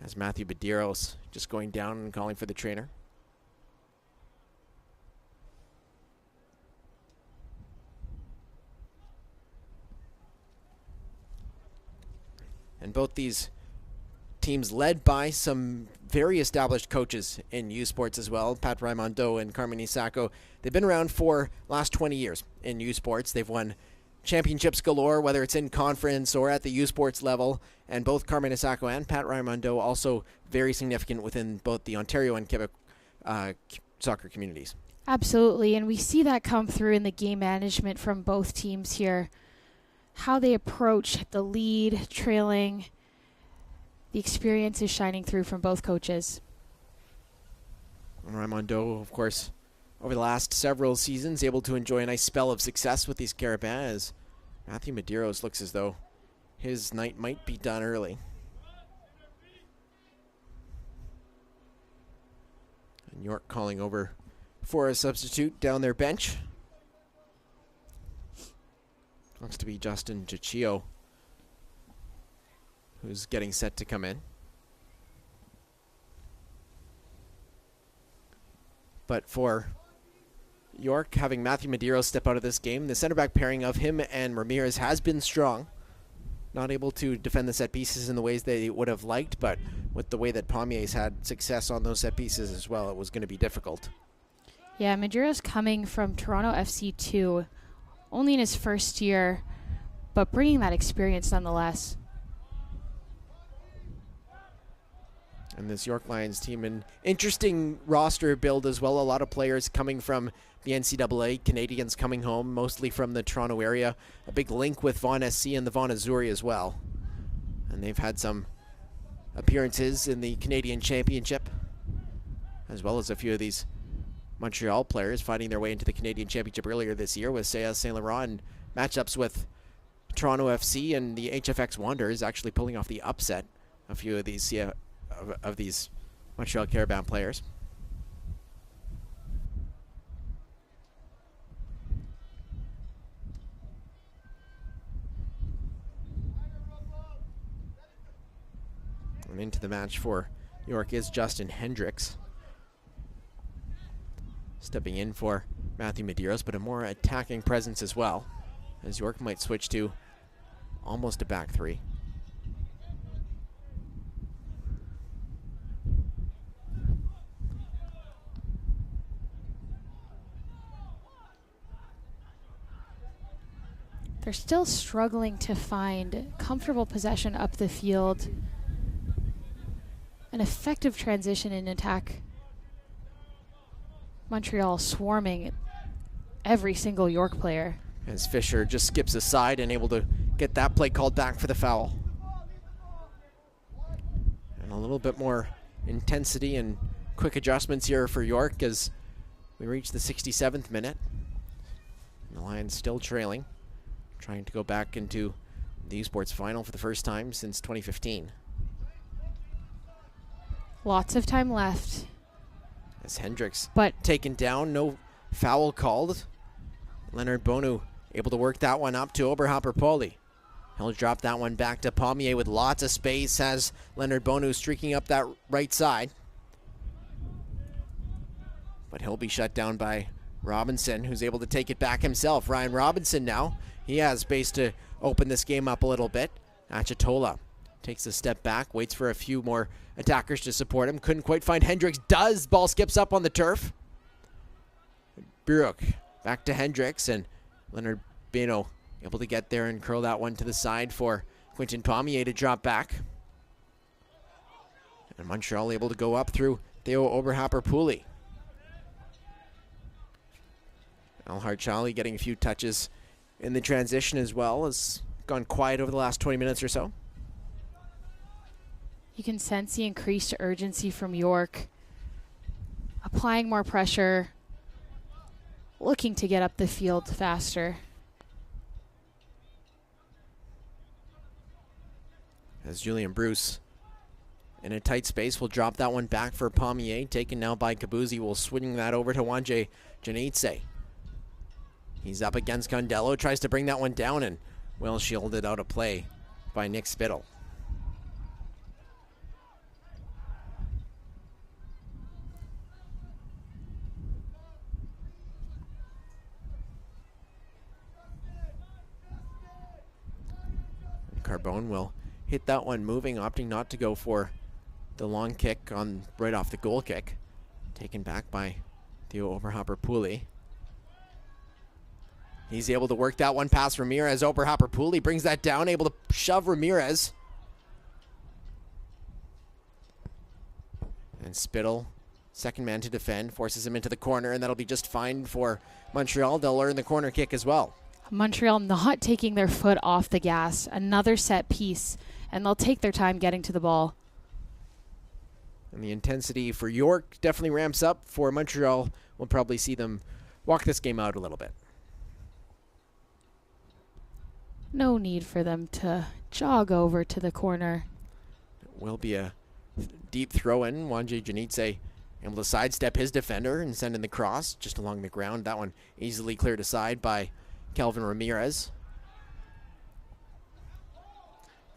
as Matthew Badeiros just going down and calling for the trainer. And both these teams led by some very established coaches in U Sports as well. Pat Raimondo and Carmen Isako. They've been around for last 20 years in U Sports. They've won championships galore, whether it's in conference or at the U Sports level. And both Carmen Isako and Pat Raimondo also very significant within both the Ontario and Quebec soccer communities. Absolutely, and we see that come through in the game management from both teams here. How they approach the lead, trailing. The experience is shining through from both coaches. Raimondo, of course, over the last several seasons, able to enjoy a nice spell of success with these Carabins. Matthew Medeiros looks as though his night might be done early. And York calling over for a substitute down their bench. Looks to be Justin Giacchio, who's getting set to come in. But for York, having Matthew Medeiros step out of this game, the center back pairing of him and Ramirez has been strong. Not able to defend the set pieces in the ways they would have liked, but with the way that Pommier's had success on those set pieces as well, it was going to be difficult. Yeah, Medeiros coming from Toronto FC2, only in his first year, but bringing that experience nonetheless. And this York Lions team, an interesting roster build as well. A lot of players coming from the NCAA, Canadians coming home, mostly from the Toronto area. A big link with Vaughan SC and the Vaughan Azzurri as well. And they've had some appearances in the Canadian Championship, as well as a few of these Montreal players fighting their way into the Canadian Championship earlier this year with CS Saint Laurent, and matchups with Toronto FC and the HFX Wanderers actually pulling off the upset. A few of these Montreal Carabins players. And into the match for York is Justin Hendricks. Stepping in for Matthew Medeiros, but a more attacking presence as well, as York might switch to almost a back three. They're still struggling to find comfortable possession up the field. An effective transition in attack. Montreal swarming every single York player. As Fisher just skips aside and able to get that play called back for the foul. And a little bit more intensity and quick adjustments here for York as we reach the 67th minute. And the Lions still trailing, trying to go back into the U Sports Final for the first time since 2015. Lots of time left. As Hendricks but taken down, no foul called. Leonard Bonu able to work that one up to Oberhopper-Poli. He'll drop that one back to Pommier with lots of space, has Leonard Bonu streaking up that right side. But he'll be shut down by Robinson, who's able to take it back himself. Ryan Robinson now, he has space to open this game up a little bit. Achitola takes a step back, waits for a few more attackers to support him. Couldn't quite find Hendricks. Does. Ball skips up on the turf. Buruk back to Hendricks, and Leonard Beno able to get there and curl that one to the side for Quentin Pommier to drop back. And Montreal able to go up through Theo Oberhopper-Puli. Alhar Chali getting a few touches in the transition as well. Has gone quiet over the last 20 minutes or so. You can sense the increased urgency from York. Applying more pressure. Looking to get up the field faster. As Julian Bruce in a tight space will drop that one back for Pommier. Taken now by Kabuzzi. Will swing that over to Wanje Janitse. He's up against Condello. Tries to bring that one down and well shielded out of play by Nick Spittle. Carbone will hit that one moving, opting not to go for the long kick on right off the goal kick. Taken back by Theo Oberhopper-Puli. He's able to work that one past Ramirez. Oberhopper-Puli brings that down, able to shove Ramirez. And Spittle, second man to defend, forces him into the corner, and that'll be just fine for Montreal. They'll earn the corner kick as well. Montreal not taking their foot off the gas. Another set piece, and they'll take their time getting to the ball. And the intensity for York definitely ramps up. For Montreal, we'll probably see them walk this game out a little bit. No need for them to jog over to the corner. It will be a deep throw-in. Wanje Janitse able to sidestep his defender and send in the cross just along the ground. That one easily cleared aside by Kelvin Ramirez.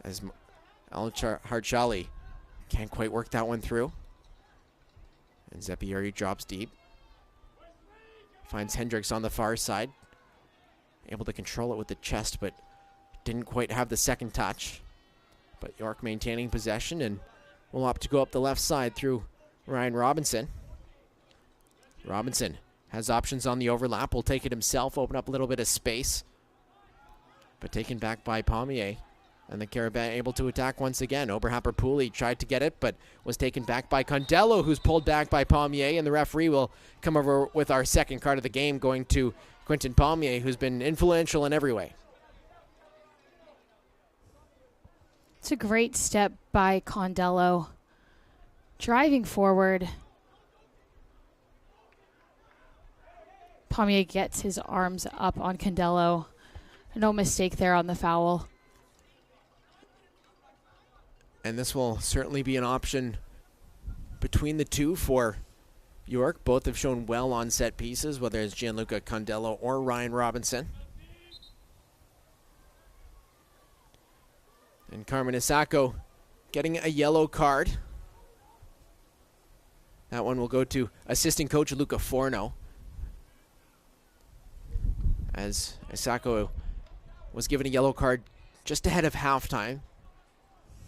As Harchali can't quite work that one through. And Zeppieri drops deep. Finds Hendricks on the far side. Able to control it with the chest, but didn't quite have the second touch. But York maintaining possession and will opt to go up the left side through Ryan Robinson. Robinson has options on the overlap, will take it himself, open up a little bit of space. But taken back by Pommier. And the Carabin able to attack once again. Oberhopper-Puli tried to get it, but was taken back by Condello, who's pulled back by Pommier. And the referee will come over with our second card of the game, going to Quentin Pommier, who's been influential in every way. It's a great step by Condello. Driving forward. Pommier gets his arms up on Condello. No mistake there on the foul. And this will certainly be an option between the two for York. Both have shown well on set pieces, whether it's Gianluca Condello or Ryan Robinson. And Carmen Isacco getting a yellow card. That one will go to assistant coach Luca Forno, as Isako was given a yellow card just ahead of halftime.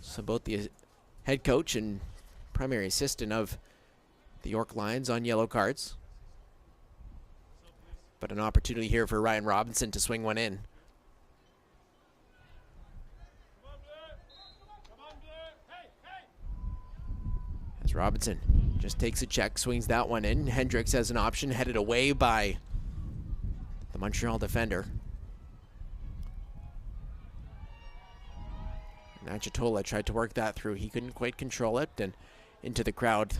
So both the head coach and primary assistant of the York Lions on yellow cards. But an opportunity here for Ryan Robinson to swing one in. As Robinson just takes a check, swings that one in. Hendricks has an option, headed away by the Montreal defender. Nachitola tried to work that through. He couldn't quite control it, and into the crowd.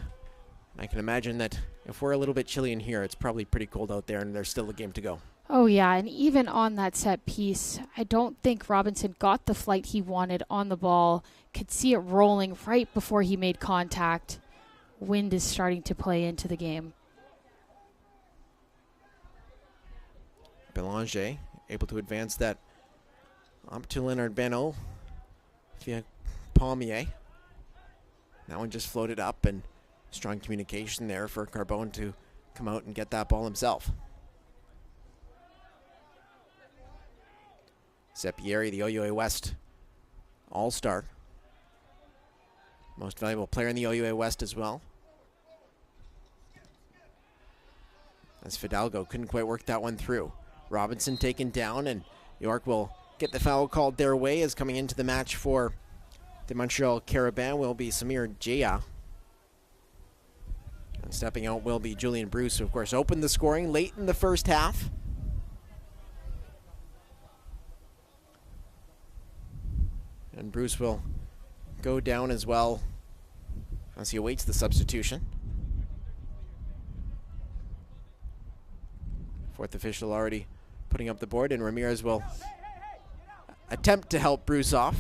I can imagine that if we're a little bit chilly in here, it's probably pretty cold out there, and there's still a game to go. Oh, yeah, and even on that set piece, I don't think Robinson got the flight he wanted on the ball. Could see it rolling right before he made contact. Wind is starting to play into the game. Belanger able to advance that up to Leonard Beno via Palmier. That one just floated up, and strong communication there for Carbone to come out and get that ball himself. Zepieri, the OUA West All-Star. Most valuable player in the OUA West as well. As Fidalgo couldn't quite work that one through. Robinson taken down, and York will get the foul called their way, as coming into the match for the Montreal Carabins will be Samir Jaya. And stepping out will be Julian Bruce, who of course opened the scoring late in the first half. And Bruce will go down as well as he awaits the substitution. Fourth official already putting up the board, and Ramirez will attempt to help Bruce off.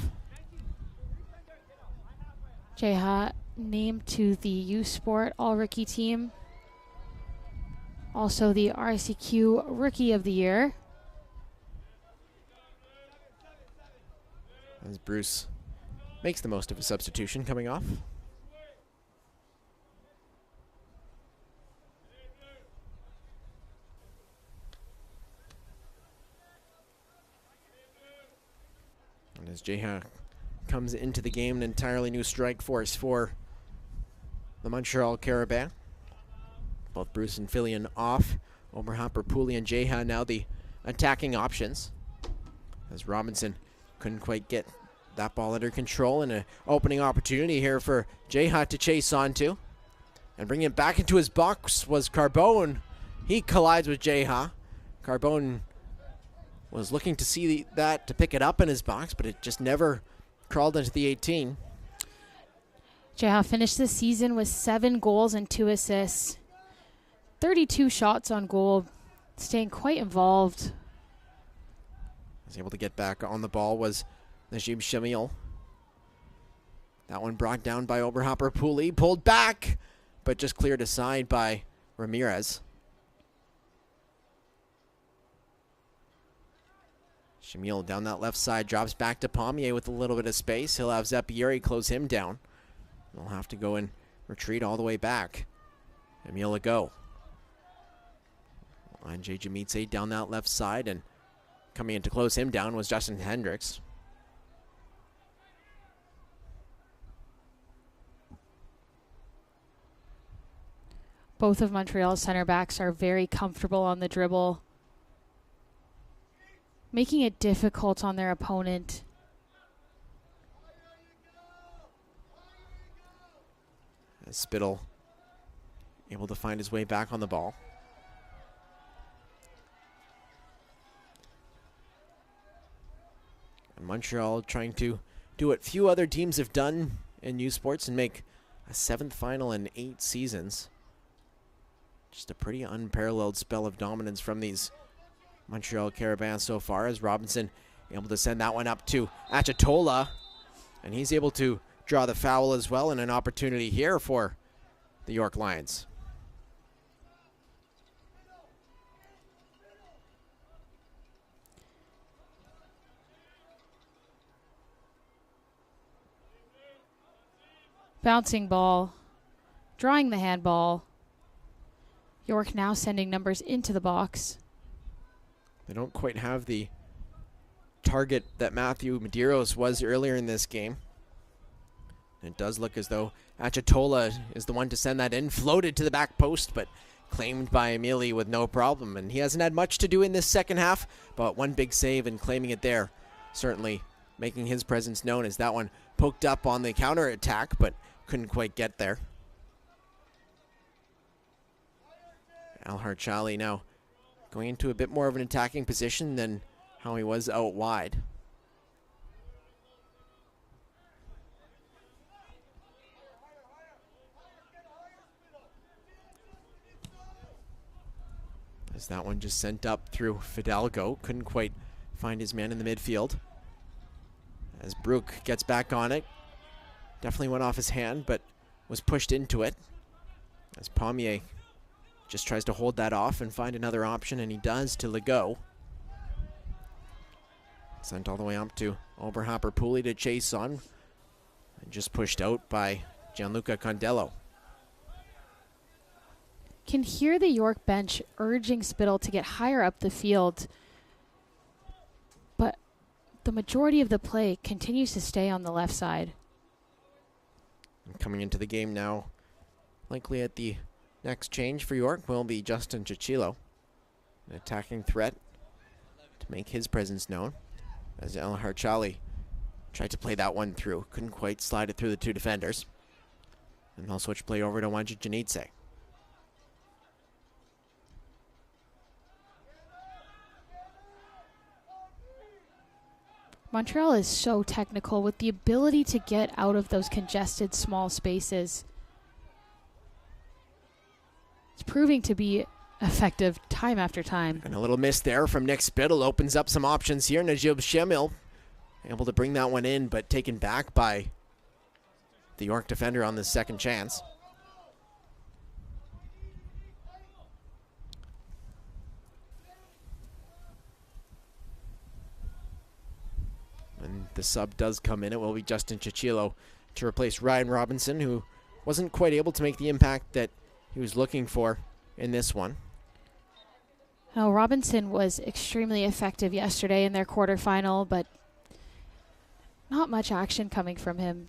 Jeha named to the U Sport All-Rookie team. Also the RCQ Rookie of the Year. As Bruce makes the most of a substitution coming off. And as Jeha comes into the game, an entirely new strike force for the Montreal Carabins. Both Bruce and Fillion off. Oberhopper, Pooley, and Jeha now the attacking options. As Robinson couldn't quite get that ball under control, and an opening opportunity here for Jeha to chase onto. And bringing it back into his box was Carbone. He collides with Jeha. Carbone was looking to see that to pick it up in his box, but it just never crawled into the 18. Jeha finished the season with 7 goals and 2 assists. 32 shots on goal, staying quite involved. Was able to get back on the ball was Najib Shamil. That one brought down by Oberhopper Pooley, pulled back, but just cleared aside by Ramirez. Shamil down that left side, drops back to Palmier with a little bit of space. He'll have Zepieri close him down. They'll have to go and retreat all the way back. Emil a go. And J. Jamitse down that left side, and coming in to close him down was Justin Hendricks. Both of Montreal's center backs are very comfortable on the dribble, making it difficult on their opponent. As Spittle able to find his way back on the ball. And Montreal trying to do what few other teams have done in U Sports and make a 7th final in 8 seasons. Just a pretty unparalleled spell of dominance from these Montreal Carabins so far, as Robinson able to send that one up to Achitola, and he's able to draw the foul as well, and an opportunity here for the York Lions. Bouncing ball. Drawing the handball. York now sending numbers into the box. They don't quite have the target that Matthew Medeiros was earlier in this game. It does look as though Achitola is the one to send that in. Floated to the back post, but claimed by Emili with no problem. And he hasn't had much to do in this second half, but one big save and claiming it there. Certainly making his presence known as that one poked up on the counter attack, but couldn't quite get there. Al Harchali now going into a bit more of an attacking position than how he was out wide. As that one just sent up through Fidalgo. Couldn't quite find his man in the midfield. As Brook gets back on it. Definitely went off his hand, but was pushed into it. As Pommier just tries to hold that off and find another option, and he does to Legault. Sent all the way up to Oberhopper Pooley to chase on. And just pushed out by Gianluca Condello. Can hear the York bench urging Spittle to get higher up the field. But the majority of the play continues to stay on the left side. Coming into the game now, likely at the next change for York will be Justin Chichilo. An attacking threat to make his presence known. As El Harchali tried to play that one through. Couldn't quite slide it through the two defenders. And they'll switch play over to Wanji Janitse. Montreal is so technical with the ability to get out of those congested small spaces. It's proving to be effective time after time. And a little miss there from Nick Spittle opens up some options here. Najib Shemil able to bring that one in, but taken back by the York defender on the second chance. And the sub does come in. It will be Justin Chichilo to replace Ryan Robinson, who wasn't quite able to make the impact that he was looking for in this one. Now, Robinson was extremely effective yesterday in their quarterfinal, but not much action coming from him.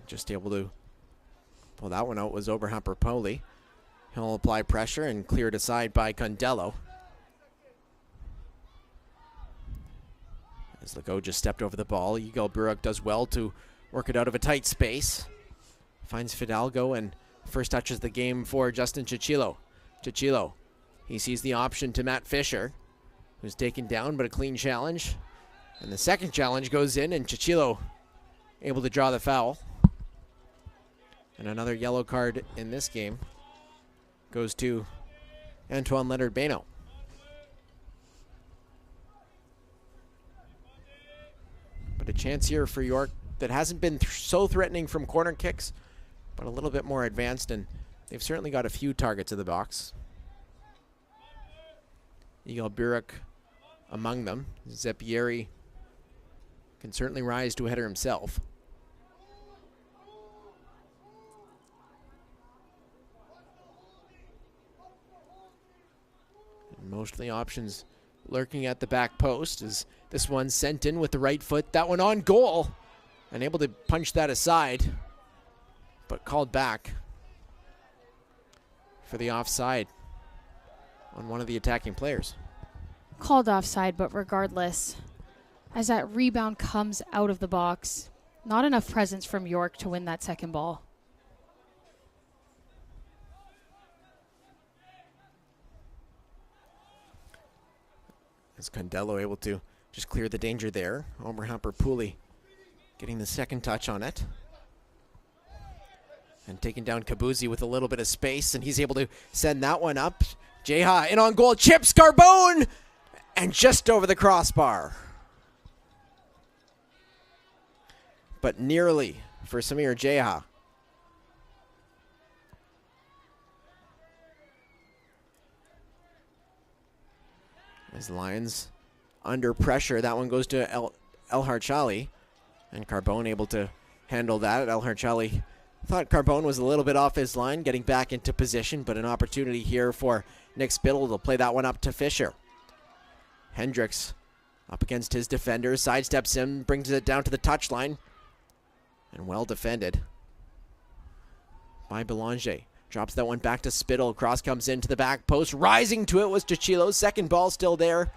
Just able to pull that one out was Oberhamper Poli. He'll apply pressure and clear it aside by Condello. As Legault just stepped over the ball, Yigal Buruk does well to work it out of a tight space. Finds Fidalgo and first touches the game for Justin Chichilo. Chichilo, he sees the option to Matt Fisher, who's taken down, but a clean challenge. And the second challenge goes in, and Chichilo able to draw the foul. And another yellow card in this game goes to Antoine Leonard-Beno. But a chance here for York that hasn't been so threatening from corner kicks, but a little bit more advanced, and they've certainly got a few targets in the box. Yigal Buruk among them. Zepieri can certainly rise to a header himself. Most of the options lurking at the back post as this one sent in with the right foot. That one on goal and able to punch that aside, but called back for the offside on one of the attacking players. Called offside, but regardless, as that rebound comes out of the box, not enough presence from York to win that second ball. As Condello able to just clear the danger there. Oberhamper Pooley getting the second touch on it. And taking down Kabuzi with a little bit of space, and he's able to send that one up. Jeha in on goal, chips Carbone, and just over the crossbar. But nearly for Samir Jeha. As the Lions under pressure, that one goes to El Harchali, and Carbone able to handle that. El Harchali thought Carbone was a little bit off his line, getting back into position, but an opportunity here for Nick Spittle to play that one up to Fisher. Hendricks up against his defenders, sidesteps him, brings it down to the touchline, and well defended by Belanger. Drops that one back to Spittle. Cross comes into the back post. Rising to it was Chichilo. Second ball still there.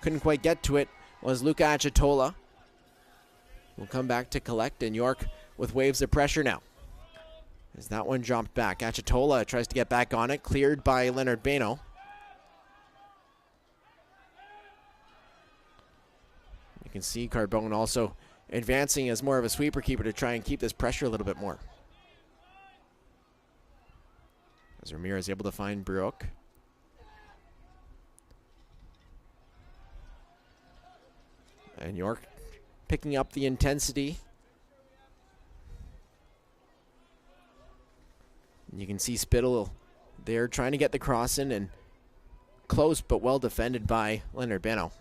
Couldn't quite get to it was Luca Achitola. Will come back to collect, and York with waves of pressure now. As that one dropped back. Achitola tries to get back on it. Cleared by Leonard Beno. You can see Carbone also advancing as more of a sweeper keeper to try and keep this pressure a little bit more. As Ramirez able to find Brook. And York picking up the intensity. And you can see Spittle there trying to get the cross in, and close but well defended by Leonard Beno.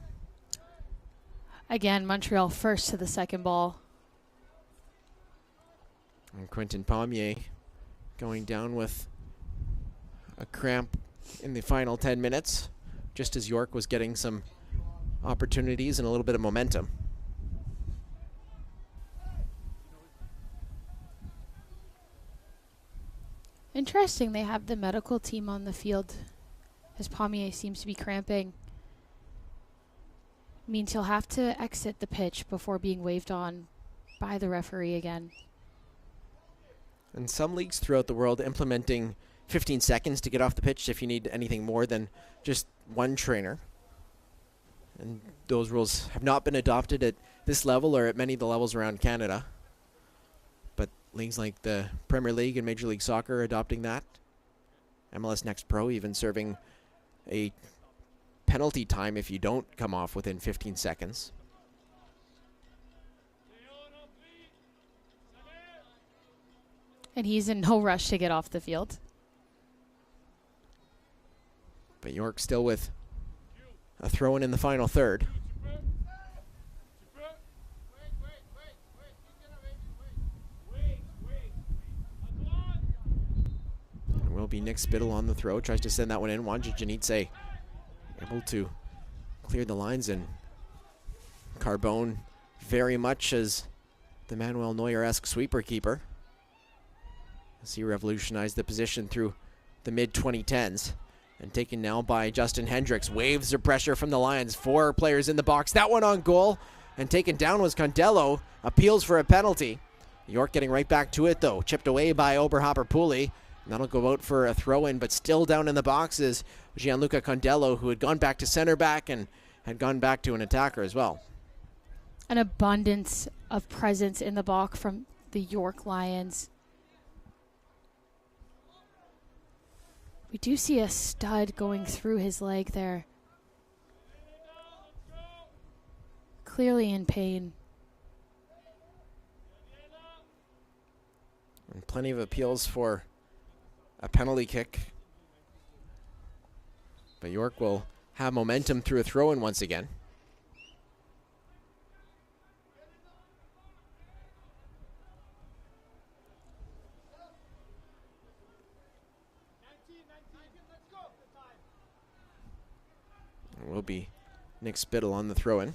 Again, Montreal first to the second ball. And Quentin Pommier going down with a cramp in the final 10 minutes, just as York was getting some opportunities and a little bit of momentum. Interesting, they have the medical team on the field as Pommier seems to be cramping. Means he'll have to exit the pitch before being waved on by the referee again. And some leagues throughout the world implementing 15 seconds to get off the pitch if you need anything more than just one trainer. And those rules have not been adopted at this level or at many of the levels around Canada. But leagues like the Premier League and Major League Soccer are adopting that. MLS Next Pro even serving a penalty time if you don't come off within 15 seconds. And he's in no rush to get off the field. But York still with a throw-in in the final third. It will be Nick Spittle on the throw. Tries to send that one in. Wanja Janitze able to clear the lines, and Carbone very much as the Manuel Neuer-esque sweeper keeper, as he revolutionized the position through the mid-2010s. And taken now by Justin Hendricks. Waves of pressure from the Lions. 4 players in the box. That one on goal. And taken down was Condello. Appeals for a penalty. York getting right back to it, though. Chipped away by Oberhopper Pooley. And that'll go out for a throw-in, but still down in the box is Gianluca Condello, who had gone back to center back and had gone back to an attacker as well. An abundance of presence in the box from the York Lions. We do see a stud going through his leg there. Clearly in pain. And plenty of appeals for a penalty kick. But York will have momentum through a throw-in once again. It will be Nick Spittle on the throw-in.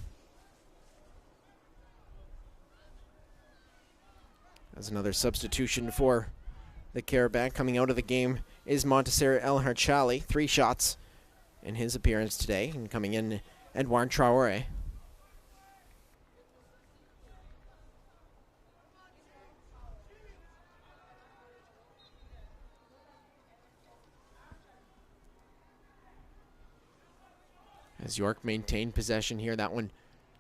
As another substitution for the Carabao coming out of the game is Monteser El Harchali. 3 shots in his appearance today. And coming in, Edouard Traoré. As York maintained possession here, that one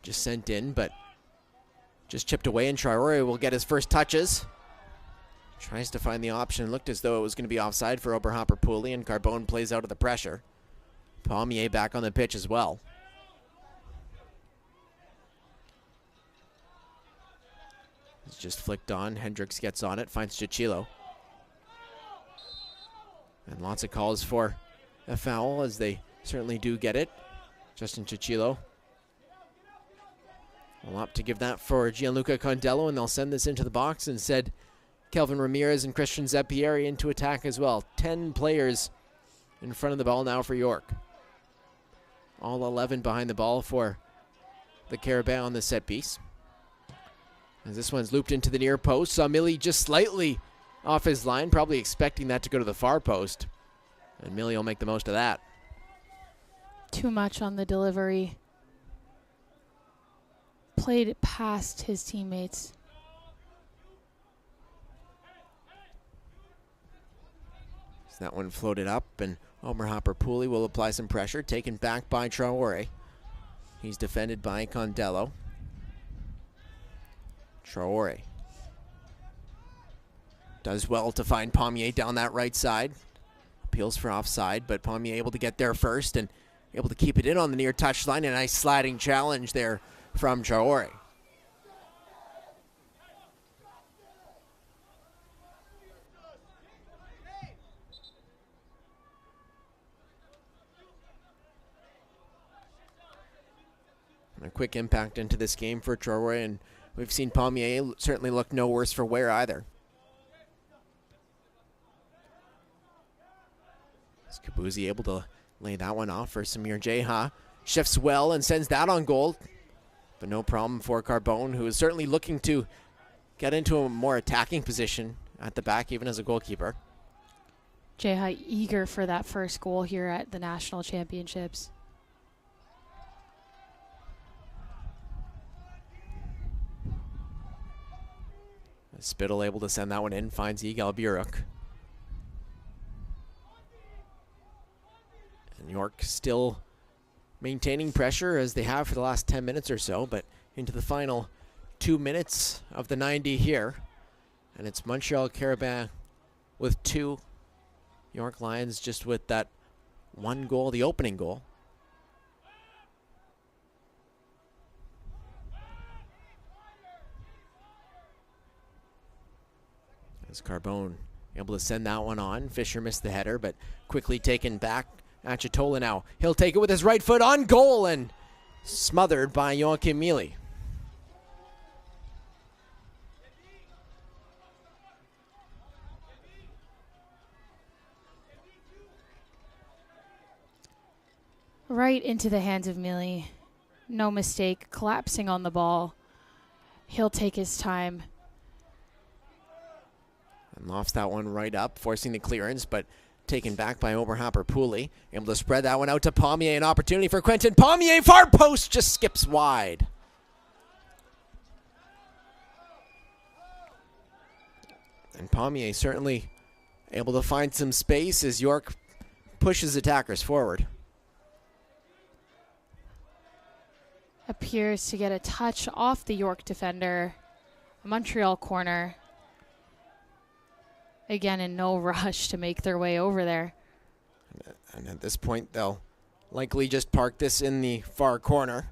just sent in, but just chipped away, and Traoré will get his first touches. Tries to find the option. Looked as though it was going to be offside for Oberhopper Pooley, and Carbone plays out of the pressure. Pommier back on the pitch as well. It's just flicked on. Hendricks gets on it, finds Chichilo. And lots of calls for a foul, as they certainly do get it. Justin Chichilo will opt to give that for Gianluca Condello, and they'll send this into the box and send Kelvin Ramirez and Christian Zeppieri into attack as well. 10 players in front of the ball now for York. All 11 behind the ball for the Carabao on the set piece. As this one's looped into the near post, saw Millie just slightly off his line, probably expecting that to go to the far post. And Millie will make the most of that. Too much on the delivery. Played past his teammates. So that one floated up, and Oberhopper Pooley will apply some pressure, taken back by Traore. He's defended by Condello. Traore does well to find Pommier down that right side. Appeals for offside, but Pommier able to get there first and able to keep it in on the near touchline. A nice sliding challenge there from Traore. And a quick impact into this game for Traore, and we've seen Pommier certainly look no worse for wear either. Is Kabuzi able to lay that one off for Samir Jeha? Shifts well and sends that on goal. But no problem for Carbone, who is certainly looking to get into a more attacking position at the back, even as a goalkeeper. Jeha eager for that first goal here at the National Championships. Spittle able to send that one in, finds Yigal Buruk. And York still maintaining pressure as they have for the last 10 minutes or so, but into the final 2 minutes of the 90 here. And it's Montreal Carabin with 2. York Lions just with that 1 goal, the opening goal. As Carbone able to send that one on. Fisher missed the header, but quickly taken back. Achitola now. He'll take it with his right foot on goal and smothered by Joachim Mealy. Right into the hands of Mealy. No mistake. Collapsing on the ball. He'll take his time. And lofts that one right up, forcing the clearance, but taken back by Oberhopper Pooley. Able to spread that one out to Pommier. An opportunity for Quentin Pommier. Far post just skips wide. And Pommier certainly able to find some space as York pushes attackers forward. Appears to get a touch off the York defender. A Montreal corner. Again, in no rush to make their way over there. And at this point, they'll likely just park this in the far corner.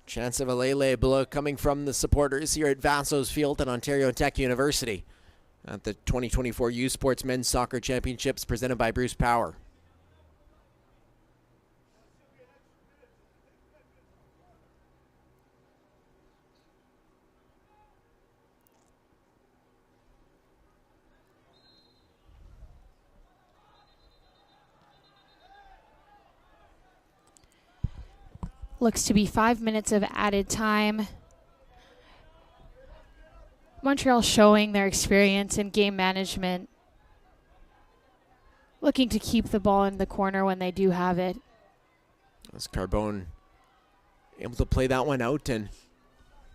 Chance of a Lele Bleu coming from the supporters here at Vaso's Field at Ontario Tech University at the 2024 U Sports Men's Soccer Championships presented by Bruce Power. Looks to be 5 minutes of added time. Montreal showing their experience in game management. Looking to keep the ball in the corner when they do have it. As Carbone able to play that one out and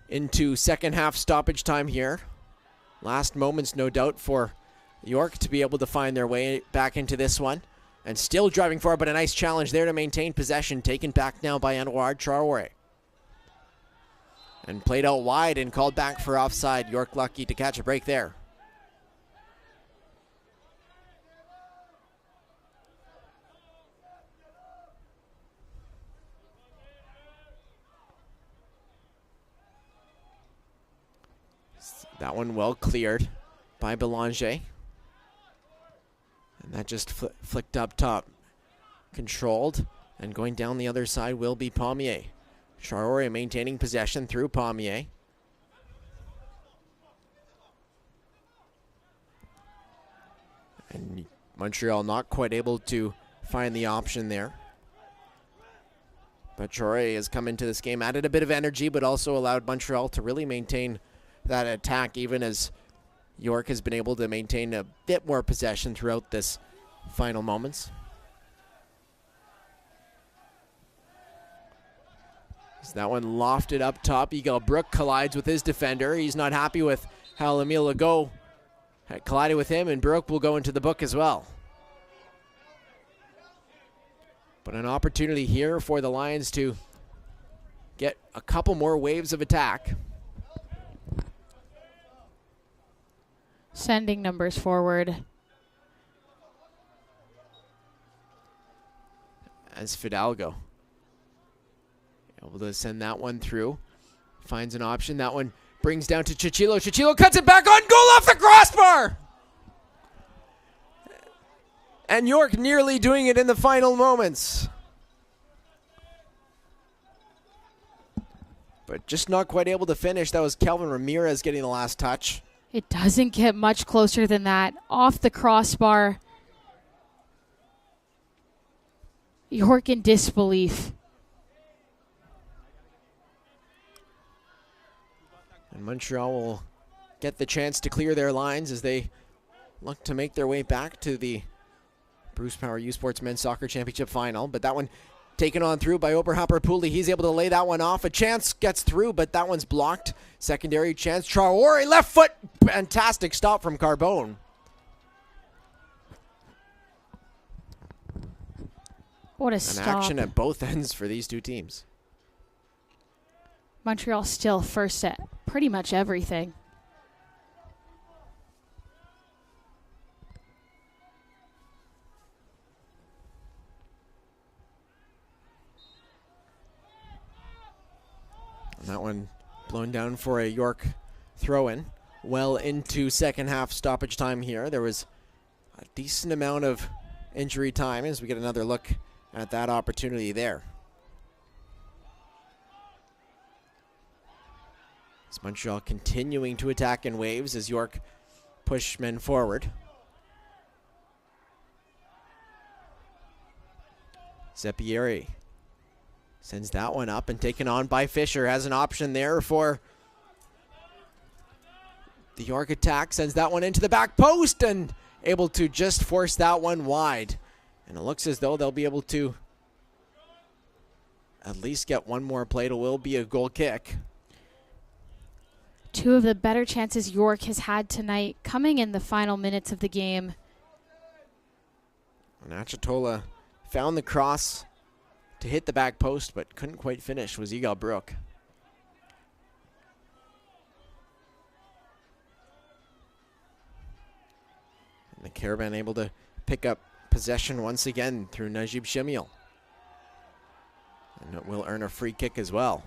into second half stoppage time here. Last moments, no doubt, for York to be able to find their way back into this one. And still driving forward, but a nice challenge there to maintain possession. Taken back now by Anouar Traore. And played out wide and called back for offside. York lucky to catch a break there. That one well cleared by Belanger. And that just flicked up top. Controlled And going down the other side will be Pommier. Traore maintaining possession through Pommier. And Montreal not quite able to find the option there. But Traore has come into this game, added a bit of energy, but also allowed Montreal to really maintain that attack, even as York has been able to maintain a bit more possession throughout this final moments. So that one lofted up top. Eagle Brook collides with his defender. He's not happy with how Emile Legault had collided with him, and Brook will go into the book as well. But an opportunity here for the Lions to get a couple more waves of attack. Sending numbers forward. As Fidalgo able to send that one through. Finds an option. That one brings down to Chichilo. Chichilo cuts it back on goal off the crossbar! And York nearly doing it in the final moments. But just not quite able to finish. That was Kelvin Ramirez getting the last touch. It doesn't get much closer than that. Off the crossbar. York in disbelief. And Montreal will get the chance to clear their lines as they look to make their way back to the Bruce Power U Sports Men's Soccer Championship Final. But that one taken on through by Oberhopper-Pooley. He's able to lay that one off. A chance gets through, but that one's blocked. Secondary chance. Traore, left foot. Fantastic stop from Carbone. What a An stop. action at both ends for these two teams. Montreal still first at pretty much everything. And that one blown down for a York throw-in. Well into second half stoppage time here. There was a decent amount of injury time as we get another look at that opportunity there. As Montreal continuing to attack in waves as York push men forward. Zeppieri sends that one up and taken on by Fisher. Has an option there for the York attack. Sends that one into the back post and able to just force that one wide. And it looks as though they'll be able to at least get one more play. It will be a goal kick. Two of the better chances York has had tonight coming in the final minutes of the game. And Achitola found the cross to hit the back post, but couldn't quite finish, was Eagle Brook. And the Caravan able to pick up possession once again through Najib Shemiel. And it will earn a free kick as well.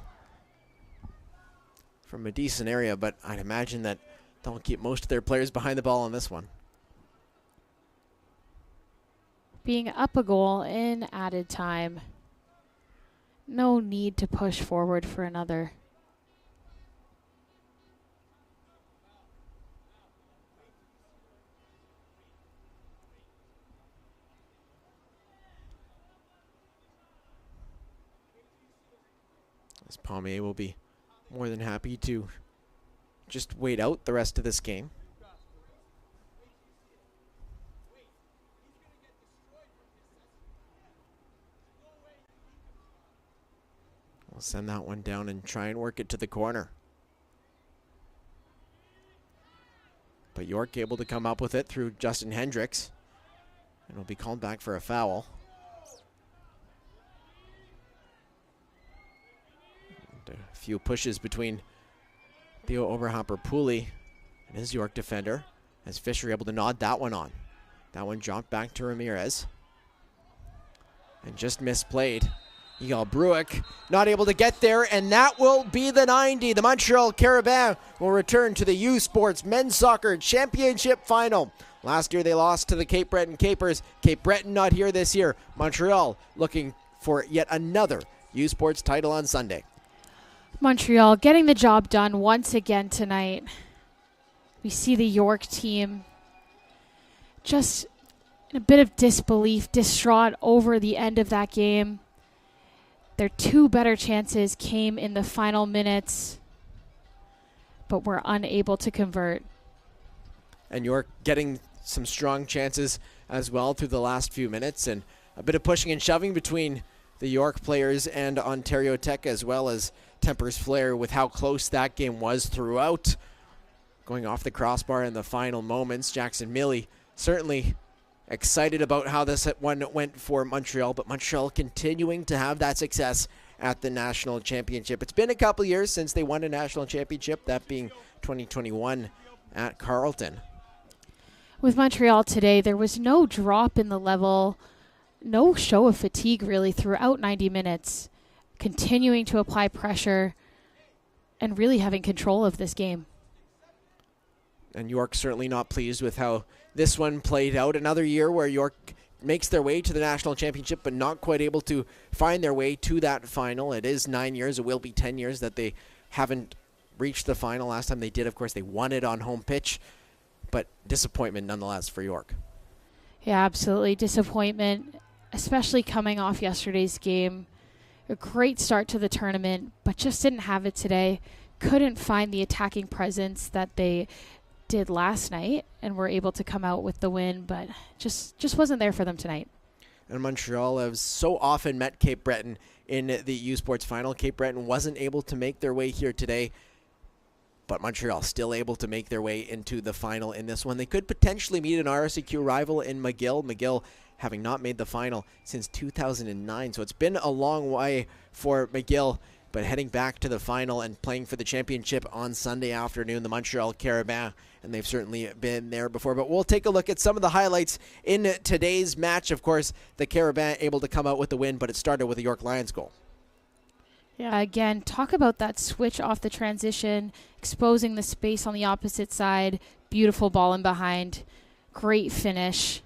From a decent area, but I'd imagine that they'll keep most of their players behind the ball on this one. Being up a goal in added time. No need to push forward for another. As Pommier will be more than happy to just wait out the rest of this game. We'll send that one down and try and work it to the corner. But York able to come up with it through Justin Hendricks. And will be called back for a foul. And a few pushes between Theo Oberhopper-Pooley and his York defender. As Fisher able to nod that one on. That one dropped back to Ramirez. And just misplayed. Eagle Bruick not able to get there, and that will be the 90. The Montreal Carabin will return to the U Sports Men's Soccer Championship Final. Last year they lost to the Cape Breton Capers. Cape Breton not here this year. Montreal looking for yet another U Sports title on Sunday. Montreal getting the job done once again tonight. We see the York team just in a bit of disbelief, distraught over the end of that game. Their two better chances came in the final minutes, but were unable to convert. And York getting some strong chances as well through the last few minutes, and a bit of pushing and shoving between the York players and Ontario Tech, as well as tempers flare with how close that game was throughout. Going off the crossbar in the final moments, Jackson Milley certainly excited about how this one went for Montreal, but Montreal continuing to have that success at the national championship. It's been a couple years since they won a national championship, that being 2021 at Carleton. With Montreal today, there was no drop in the level, no show of fatigue really throughout 90 minutes, continuing to apply pressure and really having control of this game. And York certainly not pleased with how this one played out. Another year where York makes their way to the national championship, but not quite able to find their way to that final. It is 9 years. It will be 10 years that they haven't reached the final. Last time they did, of course, they won it on home pitch. But disappointment nonetheless for York. Yeah, absolutely. Disappointment, especially coming off yesterday's game. A great start to the tournament, but just didn't have it today. Couldn't find the attacking presence that they did last night and were able to come out with the win, but just wasn't there for them tonight. And Montreal has so often met Cape Breton in the U Sports final. Cape Breton wasn't able to make their way here today, but Montreal still able to make their way into the final in this one. They could potentially meet an RSEQ rival in McGill. McGill having not made the final since 2009, so it's been a long way for McGill, but heading back to the final and playing for the championship on Sunday afternoon, the Montreal Carabins, and they've certainly been there before. But we'll take a look at some of the highlights in today's match. Of course, the Carabins able to come out with the win, but it started with a York Lions goal. Yeah, again, talk about that switch off the transition, exposing the space on the opposite side, beautiful ball in behind, great finish.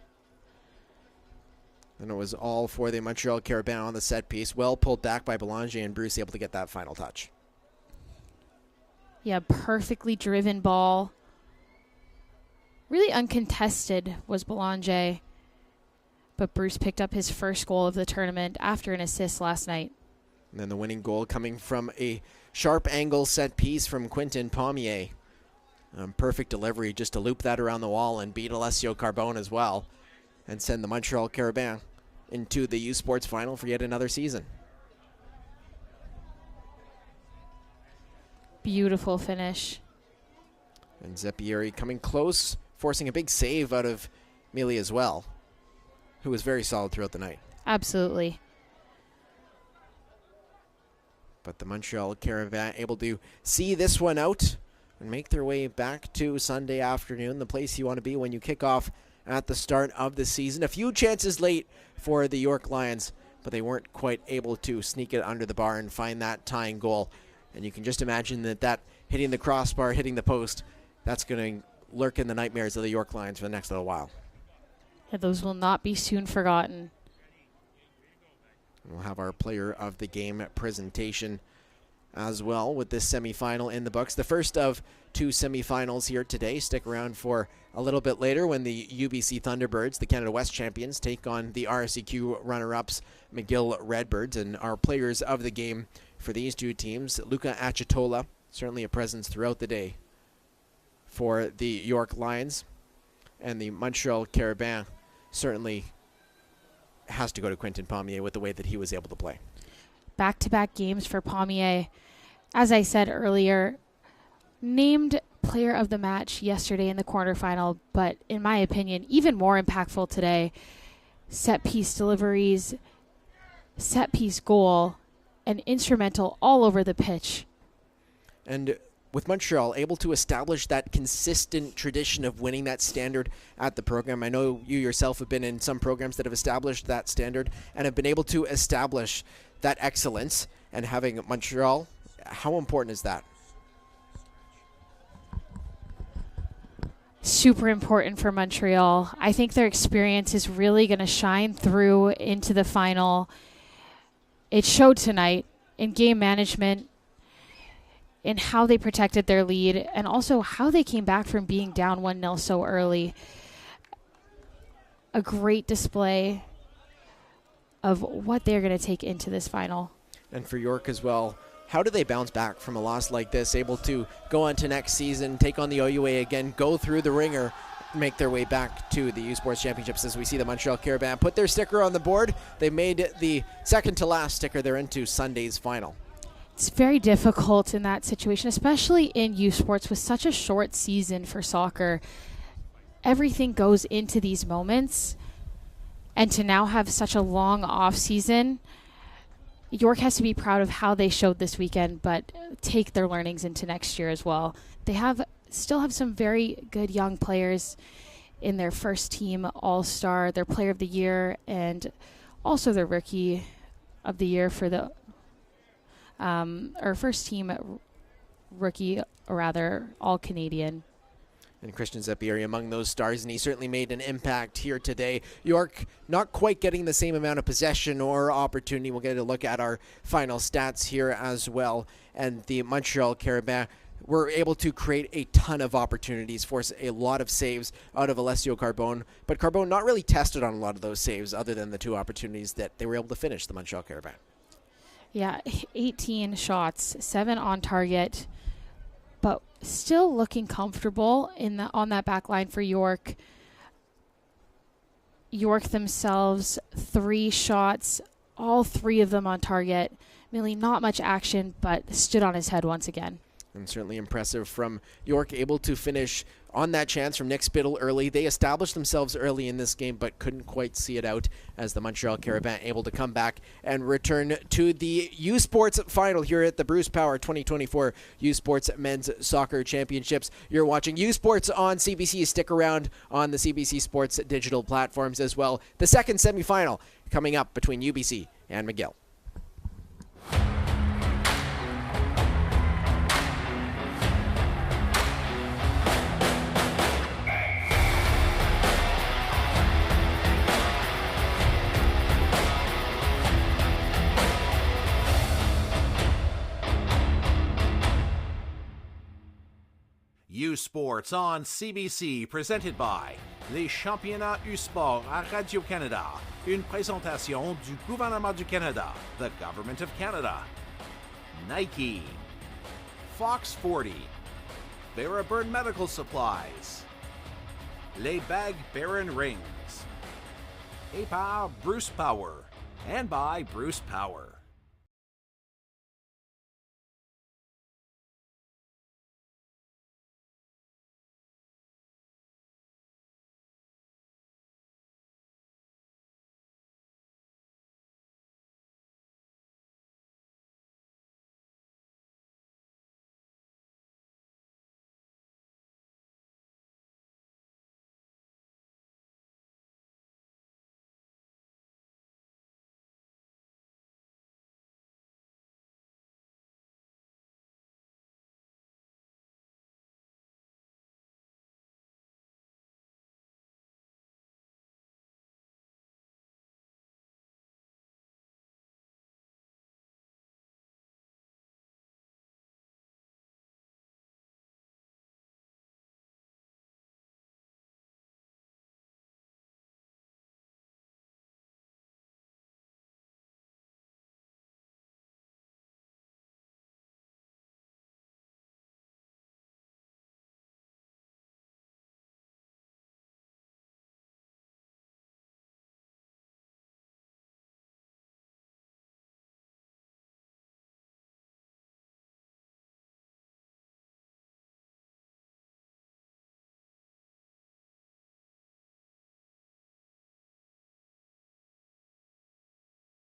And it was all for the Montreal Carabins on the set piece. Well pulled back by Belanger, and Bruce able to get that final touch. Yeah, perfectly driven ball. Really uncontested was Belanger, but Bruce picked up his first goal of the tournament after an assist last night. And then the winning goal coming from a sharp angle set piece from Quentin Pommier. Perfect delivery just to loop that around the wall and beat Alessio Carbone as well, and send the Montreal Carabins into the U Sports final for yet another season. Beautiful finish. And Zeppieri coming close, forcing a big save out of Mealy as well, who was very solid throughout the night. Absolutely. But the Montreal Carabins able to see this one out and make their way back to Sunday afternoon, the place you want to be when you kick off at the start of the season. A few chances late for the York Lions, but they weren't quite able to sneak it under the bar and find that tying goal. And you can just imagine that hitting the crossbar, hitting the post, that's going to lurk in the nightmares of the York Lions for the next little while. Yeah, those will not be soon forgotten. We'll have our player of the game presentation as well with this semifinal in the books. The first of two semifinals here today. Stick around for a little bit later when the UBC Thunderbirds, the Canada West champions, take on the RSEQ runner-ups McGill Redbirds. And our players of the game for these two teams, Luca Achitola, certainly a presence throughout the day for the York Lions, and the Montreal Carabins certainly has to go to Quentin Pommier with the way that he was able to play. Back-to-back games for Pommier. As I said earlier, named player of the match yesterday in the quarterfinal, but in my opinion, even more impactful today. Set-piece deliveries, set-piece goal, and instrumental all over the pitch. And with Montreal able to establish that consistent tradition of winning that standard at the program. I know you yourself have been in some programs that have established that standard and have been able to establish that excellence. And having Montreal, how important is that? Super important for Montreal. I think their experience is really going to shine through into the final. it showed tonight in game management, in how they protected their lead, and also how they came back from being down 1-0 so early. A great display of what they're going to take into this final. And for York as well, how do they bounce back from a loss like this, able to go on to next season, take on the OUA again, go through the ringer, make their way back to the U Sports Championships as we see the Montreal Caravan put their sticker on the board. They made the second to last sticker. They're into Sunday's final. It's very difficult in that situation, especially in U Sports with such a short season for soccer. Everything goes into these moments, and to now have such a long off season, York has to be proud of how they showed this weekend, but take their learnings into next year as well. They still have some very good young players in their first team all-star, their player of the year, and also their rookie of the year for the or first team rookie, or rather all-Canadian. And Christian Zapieri among those stars, and he certainly made an impact here today. York not quite getting the same amount of possession or opportunity. We'll get a look at our final stats here as well. And the Montreal Carabin were able to create a ton of opportunities, force a lot of saves out of Alessio Carbone. But Carbone not really tested on a lot of those saves other than the 2 opportunities that they were able to finish, the Montreal Carabin. Yeah, 18 shots, 7 on target, but still looking comfortable on that back line for York. York themselves, 3 shots, all 3 of them on target. Really not much action, but stood on his head once again. And certainly impressive from York, able to finish on that chance from Nick Spittle early. They established themselves early in this game, but couldn't quite see it out as the Montreal Carabin able to come back and return to the U Sports final here at the Bruce Power 2024 U Sports Men's Soccer Championships. You're watching U Sports on CBC. Stick around on the CBC Sports digital platforms as well. The second semifinal coming up between UBC and McGill. U Sports on CBC, presented by les Championnats U Sport à Radio-Canada, une présentation du gouvernement du Canada, the Government of Canada. Nike, Fox 40, Barabird Medical Supplies, Les Bag Baron Rings, et par Bruce Power, and by Bruce Power.